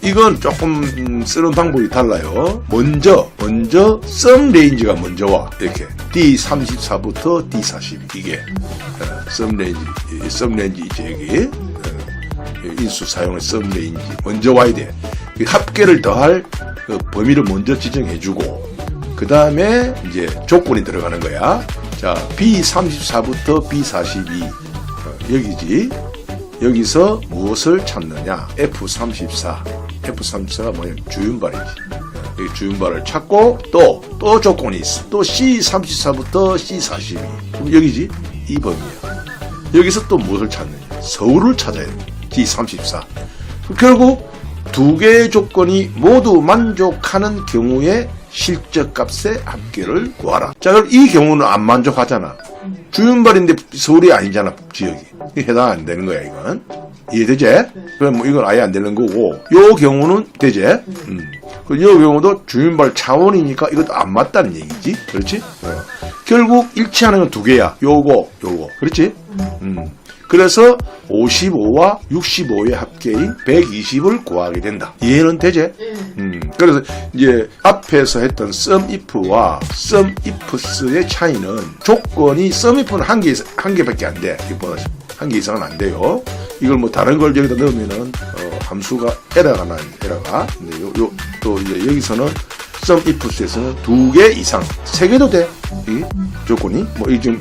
이건 조금 쓰는 방법이 달라요. 먼저 썸 레인지가 먼저 와. 이렇게 D34부터 D42 이게 썸 레인지 이제 여기 인수 사용의 썸 레인지 먼저 와야 돼. 합계를 더할 그 범위를 먼저 지정해주고 그 다음에 이제 조건이 들어가는 거야. 자, B34부터 B42 여기지. 여기서 무엇을 찾느냐? F34가 뭐냐? 주윤발이지. 여기 주윤발을 찾고 또 조건이 있어. 또 C34부터 C42. 그럼 여기지? 이 범위야. 여기서 또 무엇을 찾느냐? 서울을 찾아야 돼. D34. 결국 2개의 조건이 모두 만족하는 경우에 실적 값의 합계를 구하라. 자, 그럼 이 경우는 안 만족하잖아. 주윤발인데 서울이 아니잖아, 지역이. 해당 안 되는 거야, 이건. 이해되지? 그럼 이건 아예 안 되는 거고, 요 경우는 되지? 요 경우도 주윤발 차원이니까 이것도 안 맞다는 얘기지. 그렇지? 결국 일치하는 건 2개야. 요거. 그렇지? 그래서 55와 65의 합계인 120을 구하게 된다. 이해는 되지? 그래서 이제 앞에서 했던 썸if와 썸ifs의 차이는 조건이 썸if는 한 개밖에 안 돼. 이거보다 한 개 이상은 안 돼요. 이걸 다른 걸 여기다 넣으면은 함수가 에러가 나요. 에러가. 근데 또 이제 여기서는 썸ifs에서는 2개 이상, 3개도 돼. 이 조건이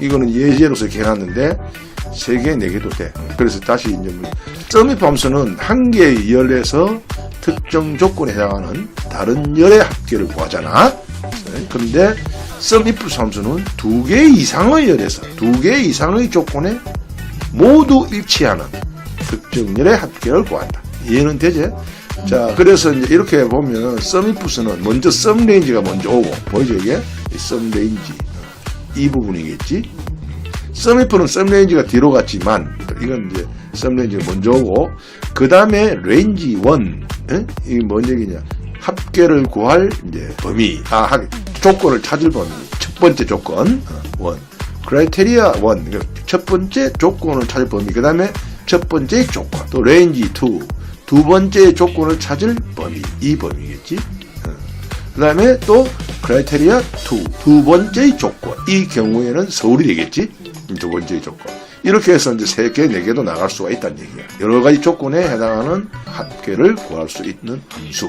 이거는 예제로서 이렇게 해놨는데 3개, 4개도 돼. 그래서 다시 이제 썸if 함수는 한 개의 열에서 특정 조건에 해당하는 다른 열의 합계를 구하잖아. 그런데 썸if 함수는 2개 이상의 열에서 2개 이상의 조건에 모두 일치하는 특정 열의 합계를 구한다. 이해는 되지? 자, 그래서 이제 이렇게 보면 썸ifs는 먼저 썸 레인지가 먼저 오고, 보이죠 이게? 썸 레인지 이 부분이겠지? 썸if는 썸 레인지가 뒤로 갔지만 이건 이제 썸 레인지가 먼저 오고, 그 다음에 레인지 1, 이게 뭔 얘기냐? 합계를 구할 이제 범위, 조건을 찾을 범위. 첫 번째 조건 1, 크라이테리아 1, 첫 번째 조건을 찾을 범위. 그 다음에 첫 번째 조건, 또 레인지 2, 두 번째 조건을 찾을 범위. 이 범위겠지? 그 다음에 또 크라이테리아 2. 두 번째 조건. 이 경우에는 서울이 되겠지? 두 번째 조건. 이렇게 해서 이제 3개, 4개도 나갈 수가 있다는 얘기야. 여러 가지 조건에 해당하는 합계를 구할 수 있는 함수.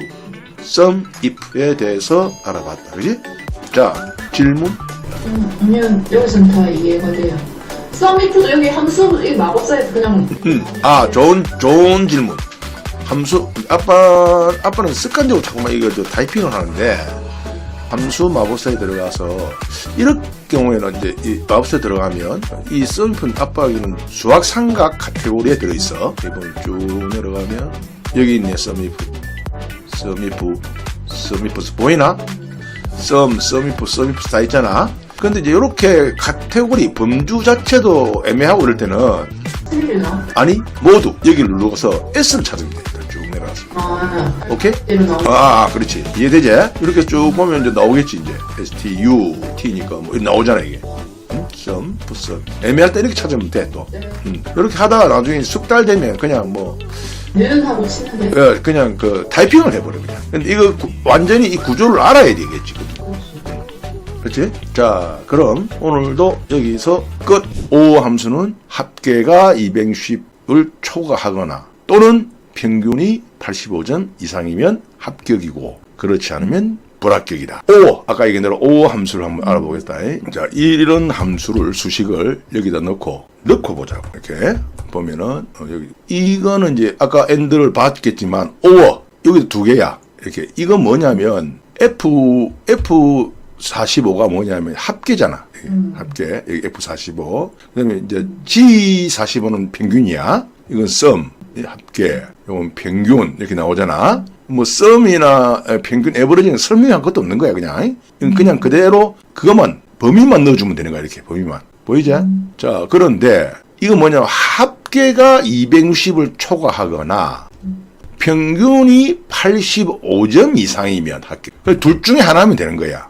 sum if에 대해서 알아봤다. 그지? 자, 질문. 아니면 여기서는 다 이해가 돼요. 썸이프도 여기 함수 이 마법사에서 그냥 좋은 질문. 함수, 아빠는 습관적으로 자꾸만 이거 타이핑을 하는데, 함수 마법사에 들어가서, 이럴 경우에는 이제 이 마법사에 들어가면, 이 썸이프는 아빠에게는 수학 삼각 카테고리에 들어있어. 이번 쭉 내려가면, 여기 있네, 썸이프 보이나? 썸이프 다 있잖아. 근데 이제 이렇게 카테고리 범주 자체도 애매하고 이럴 때는 틀리나? 아니 모두 여기를 누르고서 S를 찾으면 돼. 쭉 내려가서. 오케이? 그렇지. 이해되지? 이렇게 쭉 보면 이제 나오겠지 이제 STU T니까 뭐 이렇게 나오잖아 이게. 썸. 애매할 때 이렇게 찾으면 돼 또. 이렇게 하다가 나중에 숙달 되면 그냥 뭐 는 하고 치면 돼. 그냥 그 타이핑을 해버려 그냥. 근데 이거 완전히 이 구조를 알아야 되겠지. 그렇지? 자, 그럼 오늘도 여기서 끝. O 함수는 합계가 260을 초과하거나 또는 평균이 85점 이상이면 합격이고 그렇지 않으면 불합격이다. O, 아까 얘기한 대로 O 함수를 한번 알아보겠다. 자, 이런 함수를 수식을 여기다 넣고 보자고. 이렇게 보면은 여기 이거는 이제 아까 end를 봤겠지만 or 여기도 두 개야. 이렇게 이건 뭐냐면 F45가 뭐냐면 합계잖아. 합계. 여기 F45. 그다음에 이제 G45는 평균이야. 이건 sum. 합계. 이건 평균. 이렇게 나오잖아. 뭐 sum이나 평균 에버리지는 설명한 것도 없는 거야, 그냥. 그냥 그대로 그것만 범위만 넣어주면 되는 거야, 이렇게 범위만. 보이지? 자, 그런데 이거 뭐냐면 합계가 260을 초과하거나 평균이 85점 이상이면 합격. 둘 중에 하나면 되는 거야.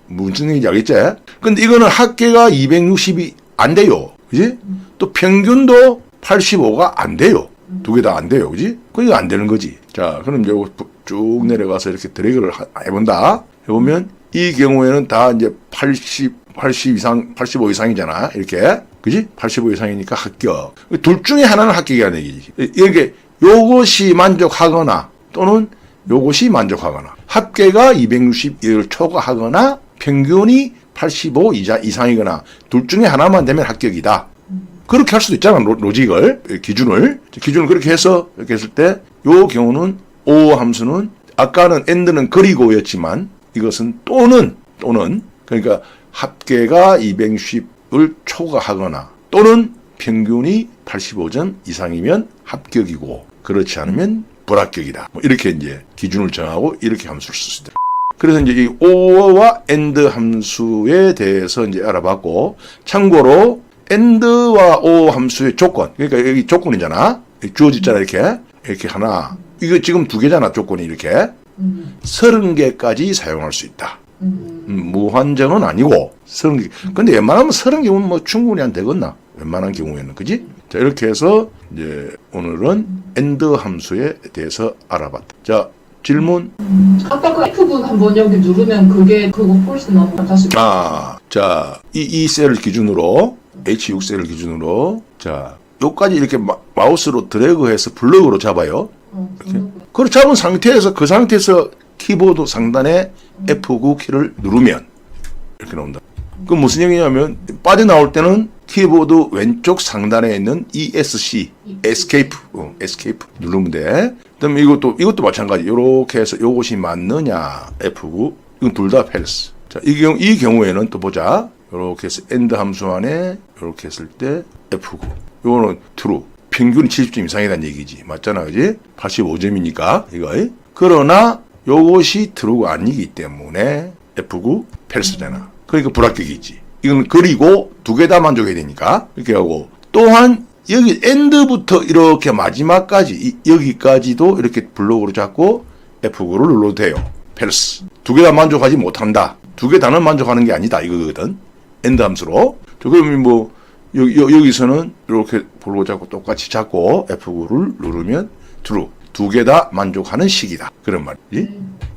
무슨 얘기인지 알겠지? 근데 이거는 합계가 260이 안 돼요. 그지? 또 평균도 85가 안 돼요. 두 개 다 안 돼요. 그지? 그러니까 안 되는 거지. 자, 그럼 이제 쭉 내려가서 이렇게 드래그를 해본다. 해보면 이 경우에는 다 이제 80 이상, 85 이상이잖아. 이렇게. 그지? 85 이상이니까 합격. 둘 중에 하나는 합격이라는 얘기지. 이게 요것이 만족하거나 또는 요것이 만족하거나 합계가 260을 초과하거나 평균이 85 이상이거나 둘 중에 하나만 되면 합격이다. 그렇게 할 수도 있잖아. 로직을, 기준을 그렇게 해서 이렇게 했을 때 요 경우는 O 함수는 아까는 and는 그리고였지만 이것은 또는 그러니까 합계가 260을 초과하거나 또는 평균이 85점 이상이면 합격이고 그렇지 않으면 불합격이다. 뭐 이렇게 이제 기준을 정하고 이렇게 함수를 쓸 수 있다. 그래서 이제 이 or와 and 함수에 대해서 이제 알아봤고 참고로 and와 or 함수의 조건 그러니까 여기 조건이잖아. 주어졌잖아 이렇게 하나 이거 지금 두 개잖아 조건이 이렇게 30개까지 사용할 수 있다. 무한정은 아니고 30개. 근데 웬만하면 30개면 뭐 충분히 안 되겠나? 웬만한 경우에는 그지? 자 이렇게 해서 이제 오늘은 and 함수에 대해서 알아봤다. 자 질문. 아까 그 F분 한번 여기 누르면 그거 폴스 나오면 다시. 자 이 셀을 기준으로 H6셀을 기준으로 자 요까지 이렇게 마우스로 드래그해서 블럭으로 잡아요. 이렇게. 그걸 잡은 상태에서 그 상태에서 키보드 상단에 F9 키를 누르면 이렇게 나온다. 그럼 무슨 얘기냐면 빠져나올 때는 키보드 왼쪽 상단에 있는 ESC, Escape 누르면 돼. 그다음에 이것도 마찬가지. 이렇게 해서 이것이 맞느냐 F9 이건 둘 다 펠스. 자, 이 경우에는 또 보자. 이렇게 해서 end 함수 안에 이렇게 했을 때 F9 이거는 true. 평균이 70점 이상이라는 얘기지. 맞잖아, 그지? 85점이니까 이거. 그러나 요것이 true가 아니기 때문에 F9 펠스잖아. 그러니까 불합격이지. 이건 그리고 두 개 다 만족해야 되니까 이렇게 하고 또한 여기 end부터 이렇게 마지막까지 여기까지도 이렇게 블록으로 잡고 F9를 눌러도 돼요. 펠스. 두 개 다 만족하지 못한다. 두 개 다는 만족하는 게 아니다 이거거든. end 함수로. 그러면 뭐 여기서는 이렇게 블록 잡고 똑같이 잡고 F9를 누르면 true. 두 개 다 만족하는 식이다. 그런 말이지.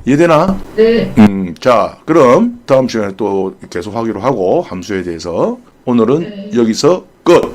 이해되나? 네. 자, 그럼 다음 시간에 또 계속 하기로 하고 함수에 대해서 오늘은 네. 여기서 끝.